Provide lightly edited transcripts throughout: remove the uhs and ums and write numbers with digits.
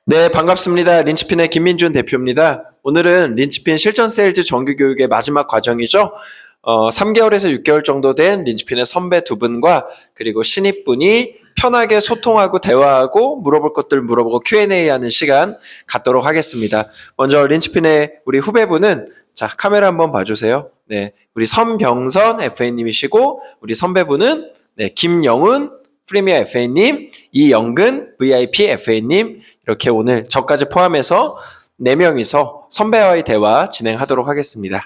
네, 반갑습니다. 린치핀의 김민준 대표입니다. 오늘은 린치핀 실전 세일즈 정규 교육의 마지막 과정이죠. 3개월에서 6개월 정도 된 린치핀의 선배 두 분과 그리고 신입분이 편하게 소통하고 대화하고 물어볼 것들 물어보고 Q&A 하는 시간 갖도록 하겠습니다. 먼저 린치핀의 우리 후배분은 자, 카메라 한번 봐주세요. 네, 우리 선병선 FA님이시고 우리 선배분은 네, 김영훈 프리미어 FA님, 이영근 VIP FA님 이렇게 오늘 저까지 포함해서 4명이서 선배와의 대화 진행하도록 하겠습니다.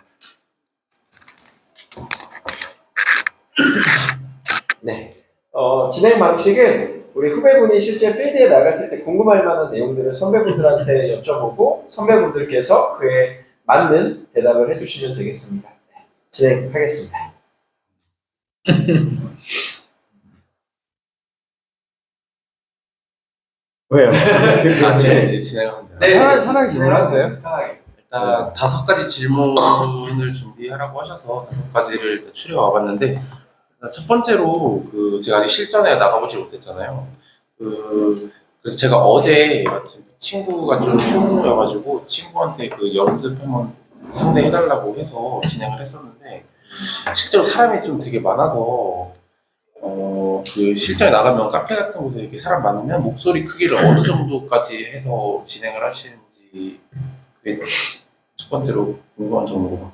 네, 진행 방식은 우리 후배분이 실제 필드에 나갔을 때 궁금할 만한 내용들을 선배분들한테 여쭤보고 선배분들께서 그에 맞는 대답을 해주시면 되겠습니다. 네, 진행하겠습니다. 왜요? 네, 진행합니다. 네, 편하게 진행하세요. 편하게. 일단 5가지 질문을 준비하라고 하셔서 5가지를 일단 추려 와봤는데, 일단 첫 번째로 제가 아직 실전에 나가보지 못했잖아요. 그래서 제가 어제 마침 친구가 좀 휴무여가지고 친구한테 연습 한번 상대해달라고 해서 진행을 했었는데, 실제로 사람이 좀 되게 많아서 실전에 나가면 카페 같은 곳에 이렇게 사람 많으면 목소리 크기를 어느 정도까지 해서 진행을 하시는지 그게 첫 번째로 궁금한 점으로.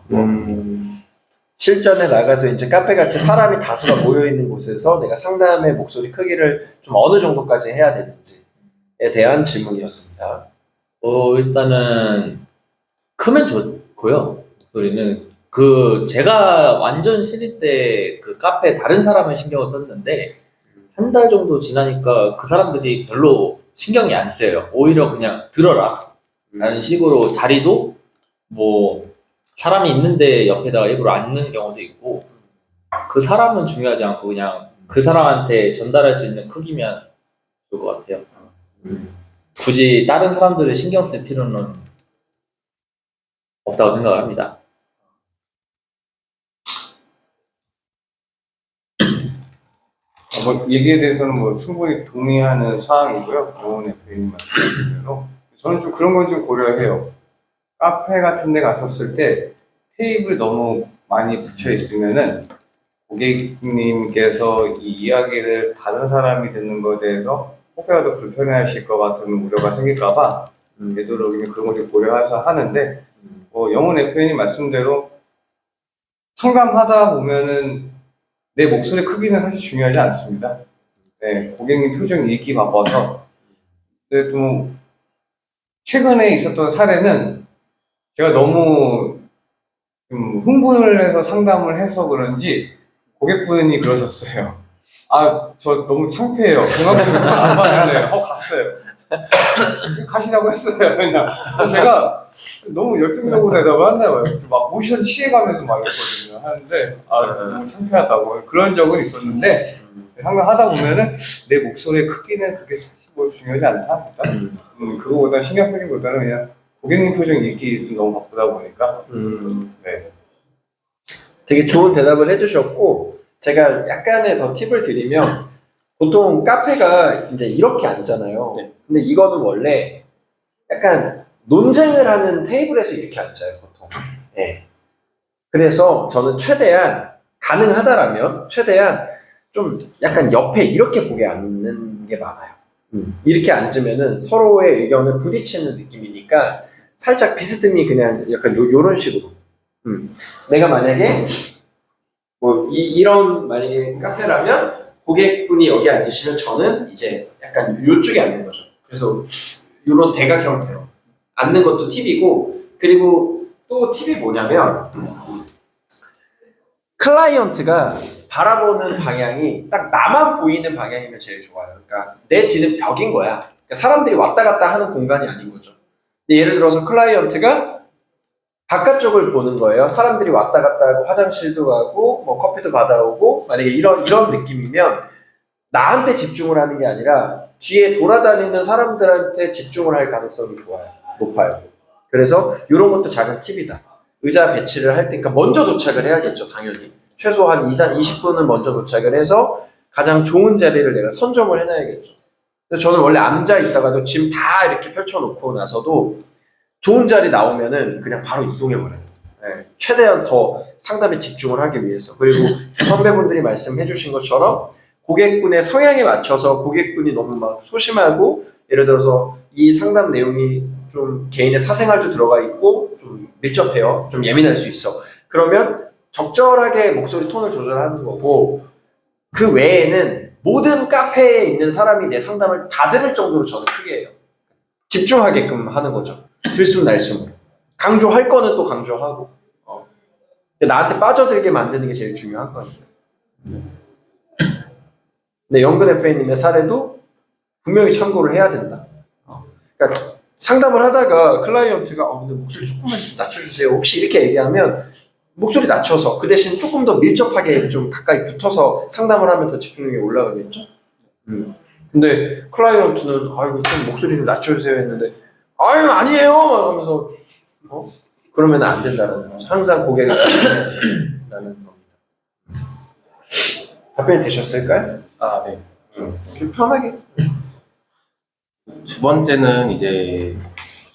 실전에 나가서 이제 카페같이 사람이 다수가 모여있는 곳에서 내가 상담의 목소리 크기를 좀 어느 정도까지 해야 되는지에 대한 질문이었습니다. 일단은 크면 좋고요. 목소리는 제가 완전 신입 때 카페 다른 사람은 신경을 썼는데 한 달 정도 지나니까 그 사람들이 별로 신경이 안 쓰여요. 오히려 그냥 들어라 라는 식으로 자리도 뭐 사람이 있는데 옆에다가 일부러 앉는 경우도 있고 그 사람은 중요하지 않고 그냥 그 사람한테 전달할 수 있는 크기면 좋을 것 같아요. 굳이 다른 사람들을 신경 쓸 필요는 없다고 생각합니다. 얘기에 대해서는 충분히 동의하는 사항이고요. 영훈 FA님 말씀하신 대로. 저는 좀 그런 건 좀 고려해요. 카페 같은 데 갔었을 때 테이블 너무 많이 붙여 있으면은 고객님께서 이 이야기를 다른 사람이 듣는 것에 대해서 혹여라도 불편해 하실 것 같은 우려가 생길까봐 되도록이면 그런 걸 좀 고려해서 하는데 영훈 FA님 말씀대로 상담하다 보면은 내 목소리 크기는 사실 중요하지 않습니다. 네, 고객님 표정 읽기 바빠서. 근데 또 최근에 있었던 사례는 제가 너무 좀 흥분을 해서 상담을 해서 그런지 고객분이 그러셨어요. 저 너무 창피해요. 그만큼 안 받을래요. 갔어요. 가시라고 했어요. 그냥 제가 너무 열정적으로 대답을 한나 봐요. 막 모션 취해가면서 막 이랬거든요. 하는데 너무 창피하다고 그런 적은 있었는데 상담하다 보면은 내 목소리의 크기는 그게 사실 뭐 중요하지 않다. 그거보다 신경 쓰기보다는 그냥 고객님 표정 읽기 좀 너무 바쁘다 보니까. 네. 되게 좋은 대답을 해주셨고 제가 약간의 더 팁을 드리면 보통 카페가 이제 이렇게 앉잖아요. 네. 근데 이거는 원래 약간 논쟁을 하는 테이블에서 이렇게 앉아요, 보통. 네. 그래서 저는 최대한 가능하다라면 최대한 좀 약간 옆에 이렇게 보게 앉는 게 많아요. 이렇게 앉으면은 서로의 의견을 부딪히는 느낌이니까 살짝 비스듬히 그냥 약간 요런 식으로. 내가 만약에 이런 만약에 카페라면 고객분이 여기 앉으시면 저는 이제 약간 요쪽에 앉는 거죠. 그래서 이런 대각형태로 앉는 것도 팁이고, 그리고 또 팁이 뭐냐면 클라이언트가 바라보는 방향이 딱 나만 보이는 방향이면 제일 좋아요. 그러니까 내 뒤는 벽인 거야. 그러니까 사람들이 왔다 갔다 하는 공간이 아닌 거죠. 예를 들어서 클라이언트가 바깥쪽을 보는 거예요. 사람들이 왔다 갔다 하고 화장실도 가고 뭐 커피도 받아오고 만약에 이런 느낌이면 나한테 집중을 하는 게 아니라 뒤에 돌아다니는 사람들한테 집중을 할 가능성이 높아요. 그래서 이런 것도 작은 팁이다. 의자 배치를 할 때, 그러니까 먼저 도착을 해야겠죠, 당연히. 최소한 20분은 먼저 도착을 해서 가장 좋은 자리를 내가 선점을 해놔야겠죠. 근데 저는 원래 앉아 있다가도 짐 다 이렇게 펼쳐놓고 나서도 좋은 자리 나오면은 그냥 바로 이동해버려요. 네, 최대한 더 상담에 집중을 하기 위해서. 그리고 선배분들이 말씀해 주신 것처럼 고객분의 성향에 맞춰서 고객분이 너무 막 소심하고 예를 들어서 이 상담 내용이 좀 개인의 사생활도 들어가 있고 좀 밀접해요. 좀 예민할 수 있어. 그러면 적절하게 목소리 톤을 조절하는 거고 그 외에는 모든 카페에 있는 사람이 내 상담을 다 들을 정도로 저는 크게 해요. 집중하게끔 하는 거죠. 들숨날숨으로. 강조할 거는 또 강조하고 근데 나한테 빠져들게 만드는 게 제일 중요한 거니까. 근데 영근 FA님의 사례도 분명히 참고를 해야 된다. 그러니까 상담을 하다가 클라이언트가 근데 목소리 조금만 좀 낮춰주세요. 혹시 이렇게 얘기하면 목소리 낮춰서 그 대신 조금 더 밀접하게 좀 가까이 붙어서 상담을 하면 더 집중력이 올라가겠죠? 근데 클라이언트는 아이고 좀 목소리 좀 낮춰주세요 했는데 아유 아니에요 막 하면서 그러면 안 된다는 거죠. 항상 고객을 라는 겁니다. 답변이 되셨을까요? 아, 네. 편하게. 두 번째는 이제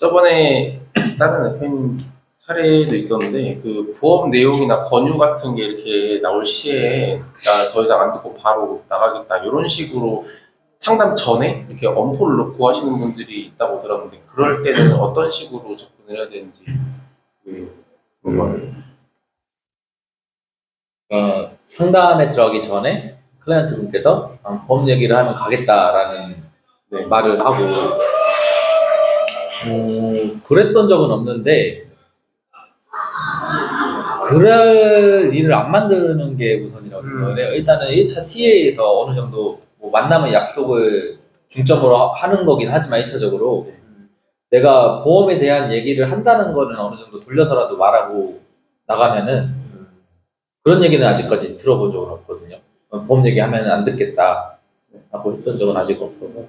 저번에 다른 FA님 사례도 있었는데 그 보험 내용이나 권유 같은 게 이렇게 나올 시에 나 더 이상 안 듣고 바로 나가겠다 이런 식으로 상담 전에 이렇게 엄포를 놓고 하시는 분들이 있다고 들었는데 그럴 때는 어떤 식으로 접근을 해야 되는지 상담에 들어가기 전에 클라이언트 분께서 보험 얘기를 하면 가겠다라는 말을 하고 그랬던 적은 없는데 그럴 일을 안 만드는 게 우선이라고 생각해요. 일단은 1차 TA에서 어느 정도 뭐 만남의 약속을 중점으로 하는 거긴 하지만 1차적으로 내가 보험에 대한 얘기를 한다는 거는 어느 정도 돌려서라도 말하고 나가면은 그런 얘기는 아직까지 들어본 적은 없거든요. 보험 얘기하면 안 듣겠다 하고 했던 적은 아직 없어서.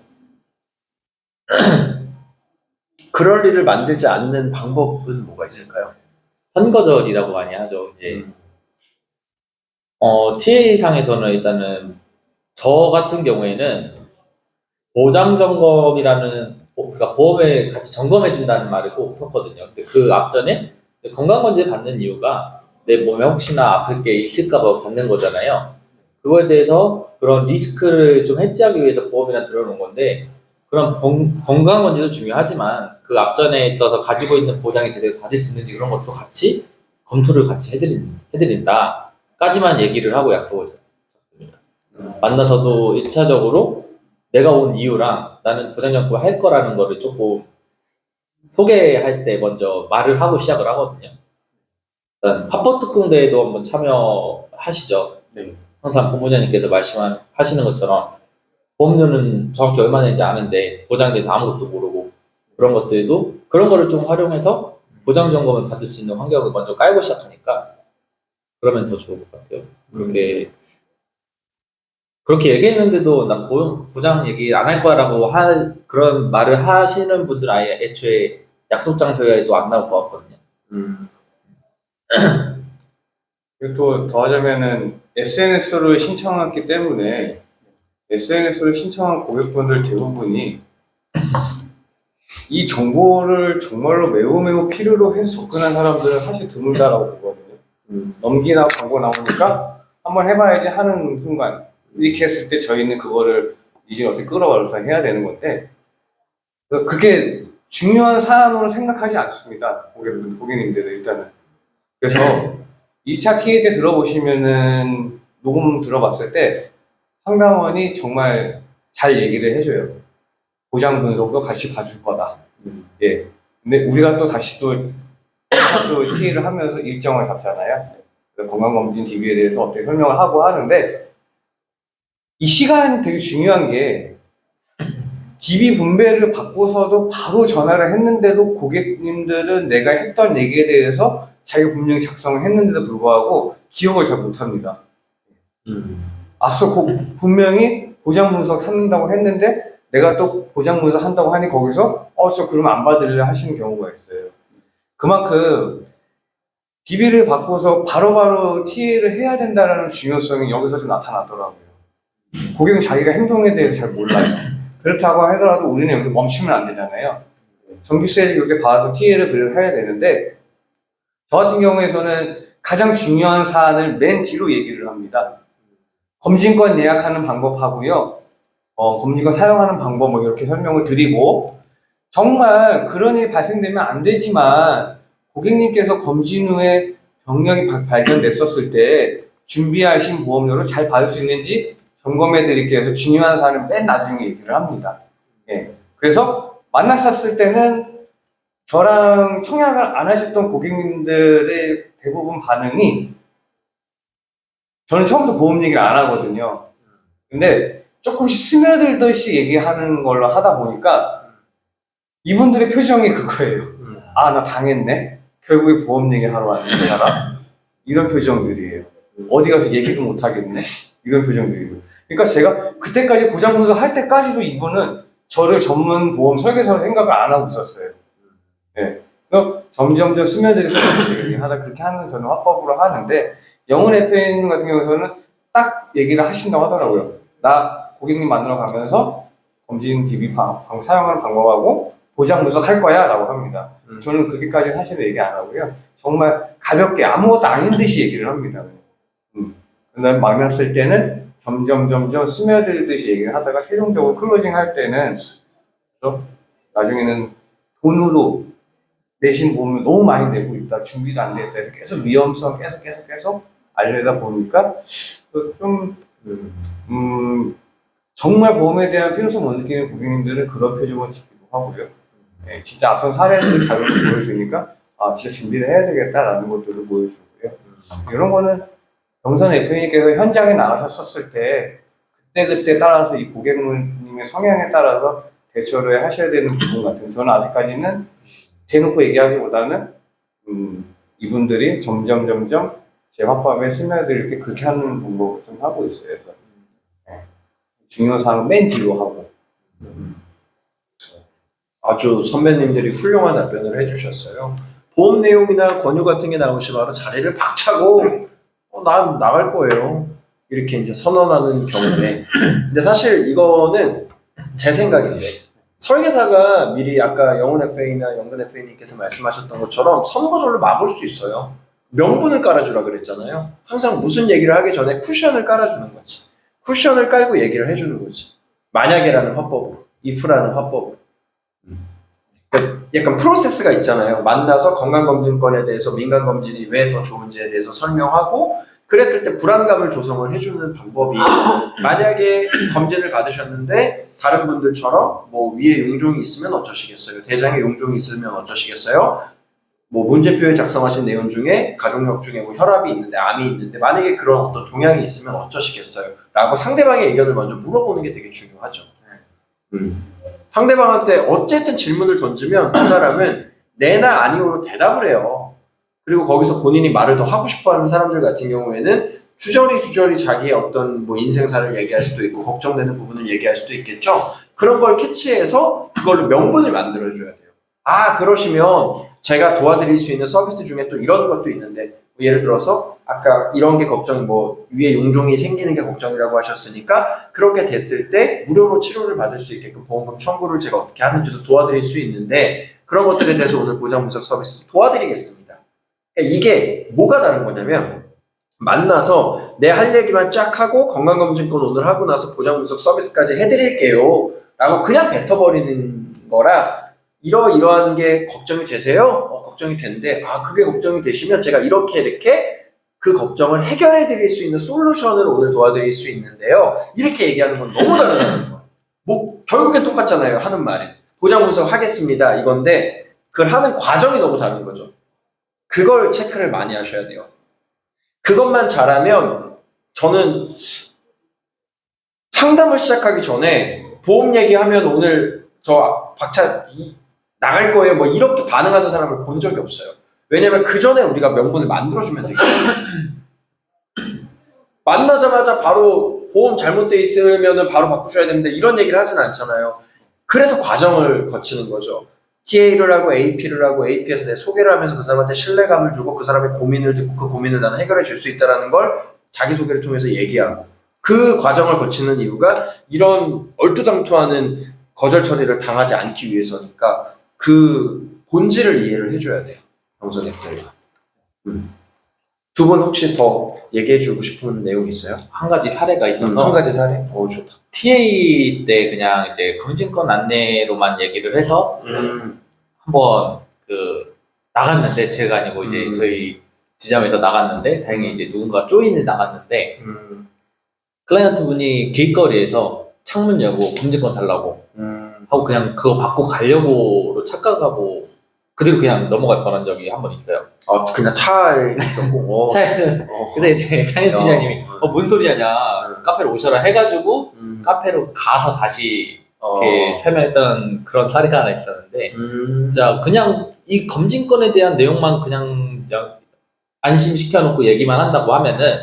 그럴 일을 만들지 않는 방법은 뭐가 있을까요? 선거절이라고 많이 하죠. 이제 TA 상에서는 일단은 저 같은 경우에는 보장 점검이라는 그러니까 보험을 같이 점검해 준다는 말을 꼭 썼거든요. 근데 그 앞전에 건강검진 받는 이유가 내 몸에 혹시나 아플 게 있을까봐 받는 거잖아요. 그거에 대해서 그런 리스크를 좀 해지하기 위해서 보험이나 들어놓은 건데 그런 건강검진도 중요하지만 그 앞전에 있어서 가지고 있는 보장이 제대로 받을 수 있는지 그런 것도 같이 검토를 같이 해드린다까지만 얘기를 하고 약속을 잡습니다. 만나서도 1차적으로 내가 온 이유랑 나는 보장연구를 할 거라는 거를 조금 소개할 때 먼저 말을 하고 시작을 하거든요. 일단 파포특공대에도 한번 참여하시죠. 네. 항상 본부장님께서 말씀하시는 것처럼 보험료는 정확히 얼마나인지 아는데 보장에 대해서 아무것도 모르고 그런 것들도 그런 거를 좀 활용해서 보장 점검을 받을 수 있는 환경을 먼저 깔고 시작하니까 그러면 더 좋을 것 같아요. 그렇게 얘기했는데도 난 보장 얘기 안 할 거라고 그런 말을 하시는 분들 아예 애초에 약속 장소에도 안 나올 것 같거든요. 그리고 또 더하자면은 SNS를 신청했기 때문에 SNS를 신청한 고객분들 대부분이 이 정보를 정말로 매우 필요로 해서 접근한 사람들은 사실 드물다라고 보거든요. 넘기나 광고 나오니까 한번 해봐야지 하는 순간 이렇게 했을 때 저희는 그거를 이제 어떻게 끌어와서 해야 되는 건데 그게 중요한 사안으로 생각하지 않습니다. 고객님들은 일단은. 그래서 2차 TA 때 들어보시면은 녹음 들어봤을 때 상담원이 정말 잘 얘기를 해줘요. 보장 분석도 같이 봐줄 거다. 예. 근데 우리가 또 다시 또 TA를 하면서 일정을 잡잖아요. 건강검진 DB에 대해서 어떻게 설명을 하고 하는데 이 시간이 되게 중요한 게 DB 분배를 받고서도 바로 전화를 했는데도 고객님들은 내가 했던 얘기에 대해서 자기가 분명히 작성을 했는데도 불구하고 기억을 잘 못합니다. 앞서 분명히 보장 분석 한다고 했는데 내가 또 보장 분석 한다고 하니 거기서 저 그러면 안 받을래 하시는 경우가 있어요. 그만큼 DB를 받고서 바로바로 TA를 해야 된다는 중요성이 여기서 좀 나타나더라고요. 고객은 자기가 행동에 대해서 잘 몰라요. 그렇다고 하더라도 우리는 여기서 멈추면 안 되잖아요. 정규세를 그렇게 받아도 피해를 배려해야 되는데, 저 같은 경우에서는 가장 중요한 사안을 맨 뒤로 얘기를 합니다. 검진권 예약하는 방법 하고요. 검진권 사용하는 방법 뭐 이렇게 설명을 드리고, 정말 그런 일이 발생되면 안 되지만 고객님께서 검진 후에 병력이 발견됐었을 때 준비하신 보험료를 잘 받을 수 있는지 점검해 드릴게요. 해서 중요한 사안은 맨 나중에 얘기를 합니다. 예. 그래서 만났었을 때는 저랑 청약을 안 하셨던 고객님들의 대부분 반응이, 저는 처음부터 보험 얘기를 안 하거든요. 근데 조금씩 스며들듯이 얘기하는 걸로 하다 보니까 이분들의 표정이 그거예요. 아, 나 당했네? 결국에 보험 얘기를 하러 왔는 사람? 이런 표정들이에요. 어디 가서 얘기도 못 하겠네? 이런 표정들이고. 그러니까 제가 그때까지 보장분석 할 때까지도 이분은 저를 전문 보험 설계사로 생각을 안 하고 있었어요. 네. 그래서 점점점 스며들어서 얘기하다 그렇게 하는 저는 화법으로 하는데, 영훈 FA님 같은 경우에는 딱 얘기를 하신다고 하더라고요. 나 고객님 만나러 가면서 검진 DB 사용하는 방법하고 보장 분석할 거야 라고 합니다. 저는 그렇게까지 사실 얘기 안 하고요. 정말 가볍게 아무것도 아닌 듯이 얘기를 합니다. 그다음에 만났을 때는 점점 스며들듯이 얘기를 하다가 최종적으로 클로징 할 때는 나중에는 돈으로 내신 보험을 너무 많이 내고 있다, 준비도 안 됐다 해서 계속 위험성 계속 알려다 보니까 좀 정말 보험에 대한 필요성 못 느끼는 고객님들은 그런 표정을 짓기도 하고요. 네, 진짜 앞선 사례를 자료로 보여주니까 아, 진짜 준비를 해야 되겠다라는 것들을 보여주고요. 이런 거는 정선 FA님께서 현장에 나가셨을 때 그때 따라서 이 고객님의 성향에 따라서 대처를 하셔야 되는 부분 같은, 저는 아직까지는 대놓고 얘기하기보다는 이분들이 점점 제 화법에 스며들게 그렇게 하는 방법을 좀 하고 있어요. 네. 중요한 사항은 맨 뒤로 하고. 아주 선배님들이 훌륭한 답변을 해주셨어요. 보험 내용이나 권유 같은 게 나오시면 바로 자리를 박차고 난 나갈 거예요. 이렇게 이제 선언하는 경우에. 근데 사실 이거는 제 생각인데, 설계사가 미리 아까 영훈 FA나 영근 FA님께서 말씀하셨던 것처럼 선거절로 막을 수 있어요. 명분을 깔아주라 그랬잖아요. 항상 무슨 얘기를 하기 전에 쿠션을 깔아주는 거지. 쿠션을 깔고 얘기를 해주는 거지. 만약에라는 화법으로, if라는 화법으로. 그러니까 약간 프로세스가 있잖아요. 만나서 건강검진권에 대해서 민간검진이 왜 더 좋은지에 대해서 설명하고, 그랬을 때 불안감을 조성을 해주는 방법이, 만약에 검진을 받으셨는데 다른 분들처럼 뭐 위에 용종이 있으면 어쩌시겠어요? 대장에 용종이 있으면 어쩌시겠어요? 뭐 문제표에 작성하신 내용 중에 가족력 중에 뭐 혈압이 있는데 암이 있는데 만약에 그런 어떤 종양이 있으면 어쩌시겠어요? 라고 상대방의 의견을 먼저 물어보는 게 되게 중요하죠. 상대방한테 어쨌든 질문을 던지면 그 사람은 네나 아니오로 대답을 해요. 그리고 거기서 본인이 말을 더 하고 싶어하는 사람들 같은 경우에는 주저리 자기의 어떤 뭐 인생사를 얘기할 수도 있고 걱정되는 부분을 얘기할 수도 있겠죠. 그런 걸 캐치해서 그걸로 명분을 만들어줘야 돼요. 아, 그러시면 제가 도와드릴 수 있는 서비스 중에 또 이런 것도 있는데, 예를 들어서 아까 이런 게 걱정, 뭐 위에 용종이 생기는 게 걱정이라고 하셨으니까 그렇게 됐을 때 무료로 치료를 받을 수 있게끔 보험금 청구를 제가 어떻게 하는지도 도와드릴 수 있는데, 그런 것들에 대해서 오늘 보장 분석 서비스 도와드리겠습니다. 이게 뭐가 다른 거냐면, 만나서 내 할 얘기만 쫙 하고 건강검진권 오늘 하고 나서 보장 분석 서비스까지 해드릴게요 라고 그냥 뱉어버리는 거라, 이러한 게 걱정이 되세요? 걱정이 되는데, 아, 그게 걱정이 되시면 제가 이렇게 그 걱정을 해결해 드릴 수 있는 솔루션을 오늘 도와드릴 수 있는데요. 이렇게 얘기하는 건 너무 다르다는 거예요. 뭐 결국엔 똑같잖아요. 하는 말이 보장 분석 하겠습니다 이건데, 그걸 하는 과정이 너무 다른 거죠. 그걸 체크를 많이 하셔야 돼요. 그것만 잘하면, 저는 상담을 시작하기 전에 보험 얘기하면 오늘 저 박차 나갈 거예요 뭐 이렇게 반응하는 사람을 본 적이 없어요. 왜냐면 그 전에 우리가 명분을 만들어주면 되거든요. 만나자마자 바로 보험 잘못돼 있으면 바로 바꾸셔야 되는데 이런 얘기를 하진 않잖아요. 그래서 과정을 거치는 거죠. TA를 하고 AP를 하고 AP에서 내 소개를 하면서 그 사람한테 신뢰감을 주고 그 사람의 고민을 듣고 그 고민을 나는 해결해 줄 수 있다는 걸 자기소개를 통해서 얘기하고, 그 과정을 거치는 이유가 이런 얼토당토하는 거절 처리를 당하지 않기 위해서니까 그 본질을 이해를 해줘야 돼요. 방송 FA가. 두 분 혹시 더 얘기해주고 싶은 내용 있어요? 한 가지 사례가 있어서 한 가지 사례? 오, 좋다. TA 때 그냥 이제 검진권 안내로만 얘기를 해서 한번 그 나갔는데 제가 아니고 이제 저희 지점에서 나갔는데 다행히 이제 누군가 조인을 나갔는데 클라이언트 분이 길거리에서 창문 열고 검진권 달라고 하고 그냥 그거 받고 가려고 착각하고 그대로 그냥 넘어갈 뻔한 적이 한 번 있어요. 그냥 차에 있었고. 차에는 근데 이제 창현 팀장님이 뭔 소리 하냐 카페로 오셔라 해가지고 카페로 가서 다시 이렇게 설명했던 그런 사례가 하나 있었는데 진짜 그냥 이 검진권에 대한 내용만 그냥 안심시켜놓고 얘기만 한다고 하면은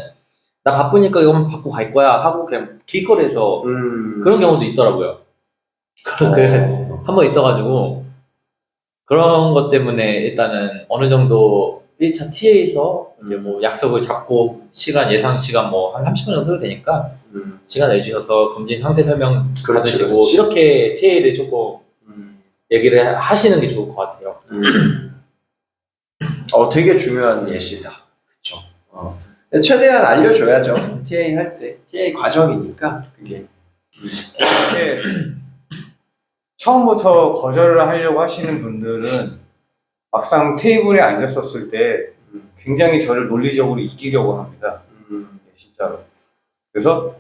나 바쁘니까 이거만 받고 갈 거야 하고 그냥 길거리에서 그런 경우도 있더라고요. 그래서 한 번 있어가지고 그런 것 때문에 일단은 어느 정도 1차 TA에서 이제 뭐 약속을 잡고 예상 시간 뭐 한 30분 정도 되니까 시간 내주셔서 검진 상세 설명 받으시고 그렇지. 이렇게 TA를 조금 얘기를 하시는 게 좋을 것 같아요. 되게 중요한 예시다. 그쵸. 최대한 알려줘야죠. TA 할 때. TA 과정이니까, 그게. 이렇게 처음부터 거절을 하려고 하시는 분들은 막상 테이블에 앉았었을 때 굉장히 저를 논리적으로 이기려고 합니다. 진짜로. 그래서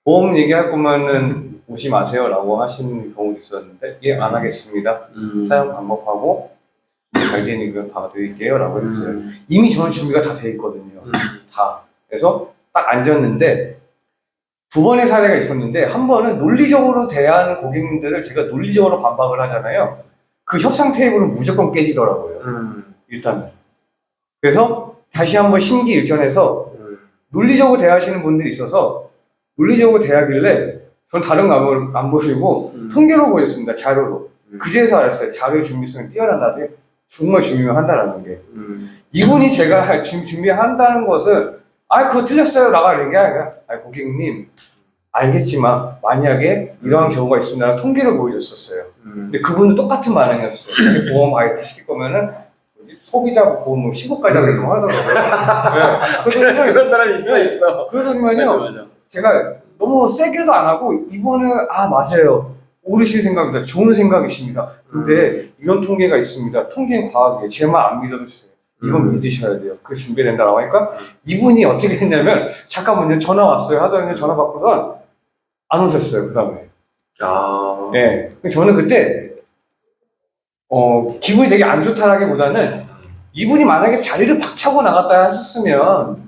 보험 얘기할 거면은 오지 마세요라고 하시는 경우도 있었는데 예, 안 하겠습니다. 사용 방법하고 잘 되는 거 봐드릴게요라고 했어요. 이미 저는 준비가 다 돼 있거든요. 다. 그래서 딱 앉았는데 두 번의 사례가 있었는데 한 번은 논리적으로 대하는 고객님들을 제가 논리적으로 반박을 하잖아요. 그 협상 테이블은 무조건 깨지더라고요. 일단은. 그래서 다시 한번 심기일전해서 논리적으로 대하시는 분들이 있어서 논리적으로 대하길래 전 다른 거 안 보시고 통계로 보였습니다. 자료로. 그제서 알았어요. 자료의 준비성이 뛰어난다는데 정말 준비한다라는 게. 이분이 제가 준비한다는 것은 그거 틀렸어요 라고 하는 게 아니라 고객님 알겠지만 만약에 이러한 경우가 있으면 통계를 보여줬었어요. 근데 그분은 똑같은 반응이었어요. 자기 보험 가입 시킬 거면은 소비자 보험 신고까지 하게끔 하더라고요. 네. 그런 사람이 있어. 그러더니만요. 제가 너무 세게도 안 하고 이번은 맞아요. 옳으신 생각입니다. 좋은 생각이십니다. 근데 이런 통계가 있습니다. 통계는 과학이에요. 제 말 안 믿어주세요. 이건 믿으셔야 돼요. 그 준비된다고 하니까 이분이 어떻게 했냐면 잠깐만요 전화 왔어요 하더니 전화 받고선 안 오셨어요. 그 다음에 네. 저는 그때 기분이 되게 안 좋다라기보다는 이분이 만약에 자리를 박차고 나갔다 했었으면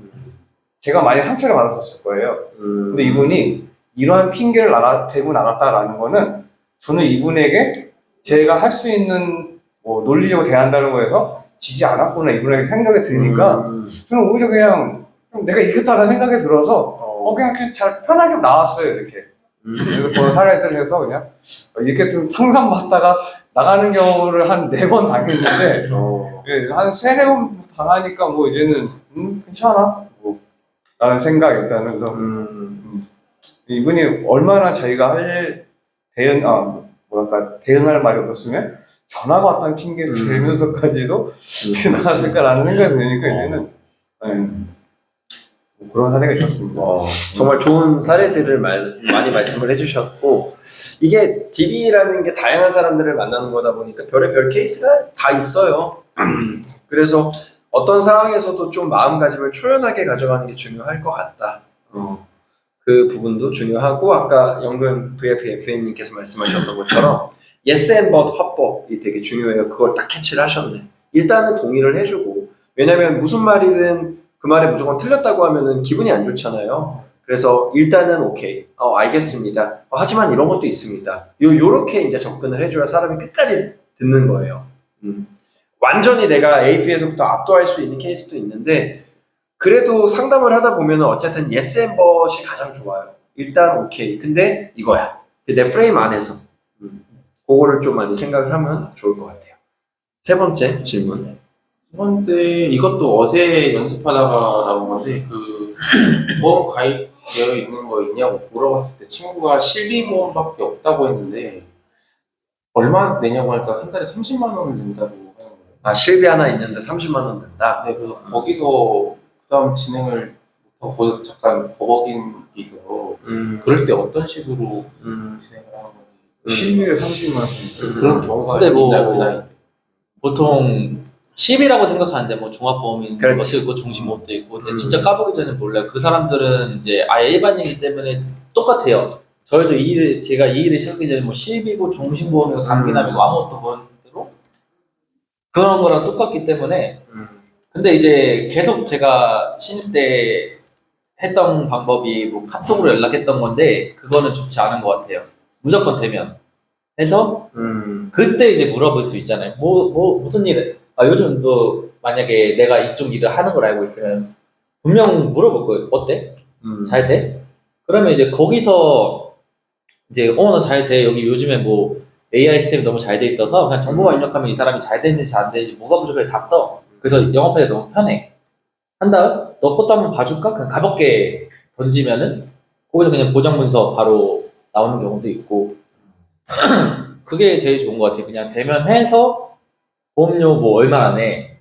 제가 많이 상처를 받았었을 거예요. 근데 이분이 이러한 핑계를 대고 나갔다라는 거는 저는 이분에게 제가 할 수 있는 논리적으로 대한다는 거에서 지지 않았구나 이분에게 생각이 드니까 저는 오히려 그냥 내가 이겼다는 생각이 들어서 그냥 잘 편하게 나왔어요. 이렇게. 그래서 그런 사례들을 해서 그냥 이렇게 좀 상상받다가 나가는 경우를 한 4번 당했는데 한 3-4번 당하니까 뭐 이제는 괜찮아 라는 생각이 일단은 이분이 얼마나 자기가 대응할 말이 없었으면 전화가 왔다는 핑계를 대면서까지도 이렇게 나갔을까라는 생각이 드니까 이제는 그런 사례가 있었습니다. 정말 좋은 사례들을 많이 말씀을 해주셨고 이게 DB라는 게 다양한 사람들을 만나는 거다 보니까 별의별 케이스가 다 있어요. 그래서 어떤 상황에서도 좀 마음가짐을 초연하게 가져가는 게 중요할 것 같다. 그 부분도 중요하고 아까 연근 VFFA님께서 말씀하셨던 것처럼 yes and but 화법이 되게 중요해요. 그걸 딱 캐치를 하셨네. 일단은 동의를 해주고 왜냐면 무슨 말이든 그 말에 무조건 틀렸다고 하면은 기분이 안 좋잖아요. 그래서 일단은 오케이, 알겠습니다. 하지만 이런 것도 있습니다. 요렇게 이제 접근을 해줘야 사람이 끝까지 듣는 거예요. 완전히 내가 AP에서부터 압도할 수 있는 케이스도 있는데 그래도 상담을 하다 보면은 어쨌든 yes and but이 가장 좋아요. 일단 오케이. 근데 이거야. 내 프레임 안에서. 그거를 좀 많이 생각을 하면 좋을 것 같아요. 세 번째 질문. 세 번째, 이것도 어제 연습하다가 나온 건데, 보험 가입되어 있는 거 있냐고 물어봤을 때 친구가 실비보험밖에 없다고 했는데, 얼마 내냐고 하니까 한 달에 30만 원을 낸다고 하는 거예요. 아, 실비 하나 있는데 30만 원 낸다. 네, 그래서 거기서 그다음 진행을 못하고 거기서 잠깐 버벅인 게 있어서 그럴 때 어떤 식으로 진행을 하는 건지 실비를 30만 원. 그런 경우가 근데 뭐- 있나요, 그 나이 때? 보통 10이라고 생각하는데 뭐 종합보험인 것도 그렇지. 있고 종신보험도 있고 근데 진짜 까보기 전에 몰라요. 그 사람들은 이제 아예 일반인이기 때문에 똑같아요. 저희도 제가 이 일을 시작하기 전에 뭐 10이고 종신보험이고 단기납이고 아무것도 모르는 대로 그런 거랑 똑같기 때문에 근데 이제 계속 제가 신입 때 했던 방법이 뭐 카톡으로 연락했던 건데 그거는 좋지 않은 것 같아요. 무조건 되면 해서 그때 이제 물어볼 수 있잖아요. 무슨 일, 요즘 너 만약에 내가 이쪽 일을 하는 걸 알고 있으면 분명 물어볼 거예요. 어때? 잘 돼? 그러면 이제 거기서 이제 나 잘 돼. 여기 요즘에 뭐 AI 시스템이 너무 잘 돼 있어서 그냥 정보만 입력하면 이 사람이 잘 되는지 안 되는지 뭐가 부족해 다 떠. 그래서 영업하기 너무 편해. 한 다음 너 것도 한번 봐줄까? 그냥 가볍게 던지면은 거기서 그냥 보장 문서 바로 나오는 경우도 있고 그게 제일 좋은 것 같아요. 그냥 대면해서 보험료 뭐 얼마나 내?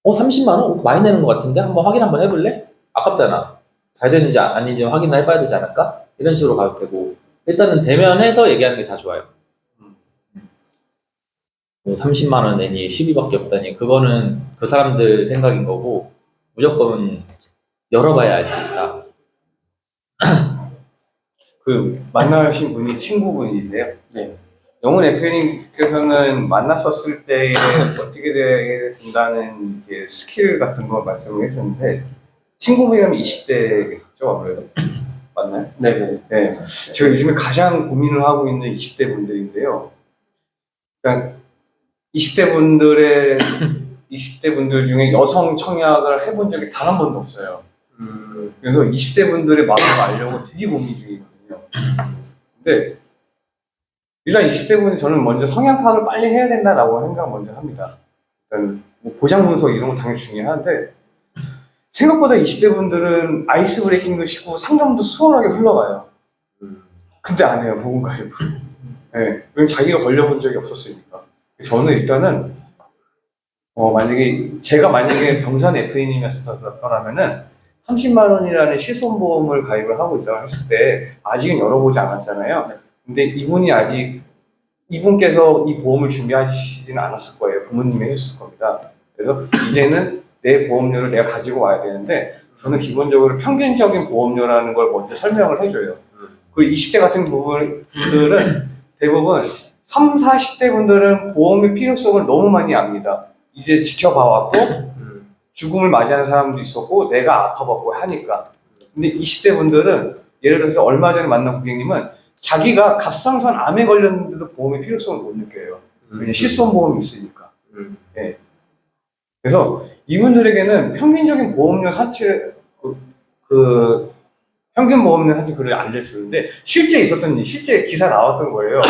30만 원? 많이 내는 것 같은데 한번 확인 한번 해볼래? 아깝잖아. 잘 되는지 아닌지 확인을 해봐야 되지 않을까? 이런 식으로 가도 되고 일단은 대면해서 얘기하는 게 다 좋아요. 뭐 30만 원 내니 10위밖에 없다니 그거는 그 사람들 생각인 거고 무조건 열어봐야 알 수 있다. 그 만나신 분이 친구분이세요? 네. 영훈 대표님께서는 만났었을 때 어떻게 된다는 이렇게 스킬 같은 거 말씀을 해주셨는데 친구분이라면 20대겠죠 아무래도 맞나요? 네네. 네. 제가 요즘에 가장 고민을 하고 있는 20대 분들인데요. 그러니까 20대 분들 중에 여성 청약을 해본 적이 단 한 번도 없어요. 그래서 20대 분들의 마음을 알려고 되게 고민 중이거든요. 근데 일단 20대 분이 저는 먼저 성향 파악을 빨리 해야 된다라고 생각을 먼저 합니다. 일단 뭐 보장 분석 이런 거 당연히 중요한데 생각보다 20대 분들은 아이스 브레이킹도 쉽고 상담도 수월하게 흘러가요. 근데 안 해요 보험 가입을. 네, 왜냐면 자기가 걸려본 적이 없었으니까. 저는 일단은 제가 만약에 병산 FA님이었더라면은 30만 원이라는 실손보험을 가입을 하고 있다고 했을 때 아직은 열어보지 않았잖아요. 근데 이분께서 이 보험을 준비하시지는 않았을 거예요. 부모님이 해줬을 겁니다. 그래서 이제는 내 보험료를 내가 가지고 와야 되는데 저는 기본적으로 평균적인 보험료라는 걸 먼저 설명을 해줘요. 그리고 20대 같은 분들은 대부분 30, 40대 분들은 보험의 필요성을 너무 많이 압니다. 이제 지켜봐왔고 죽음을 맞이하는 사람도 있었고 내가 아파봤고 하니까. 근데 20대 분들은 예를 들어서 얼마 전에 만난 고객님은 자기가 갑상선 암에 걸렸는데도 보험의 필요성을 못 느껴요. 왜냐면 실손보험이 있으니까. 네. 그래서 이분들에게는 평균적인 보험료 사치 평균 보험료 사실 그걸 알려주는데 실제 있었던 일, 실제 기사 나왔던 거예요.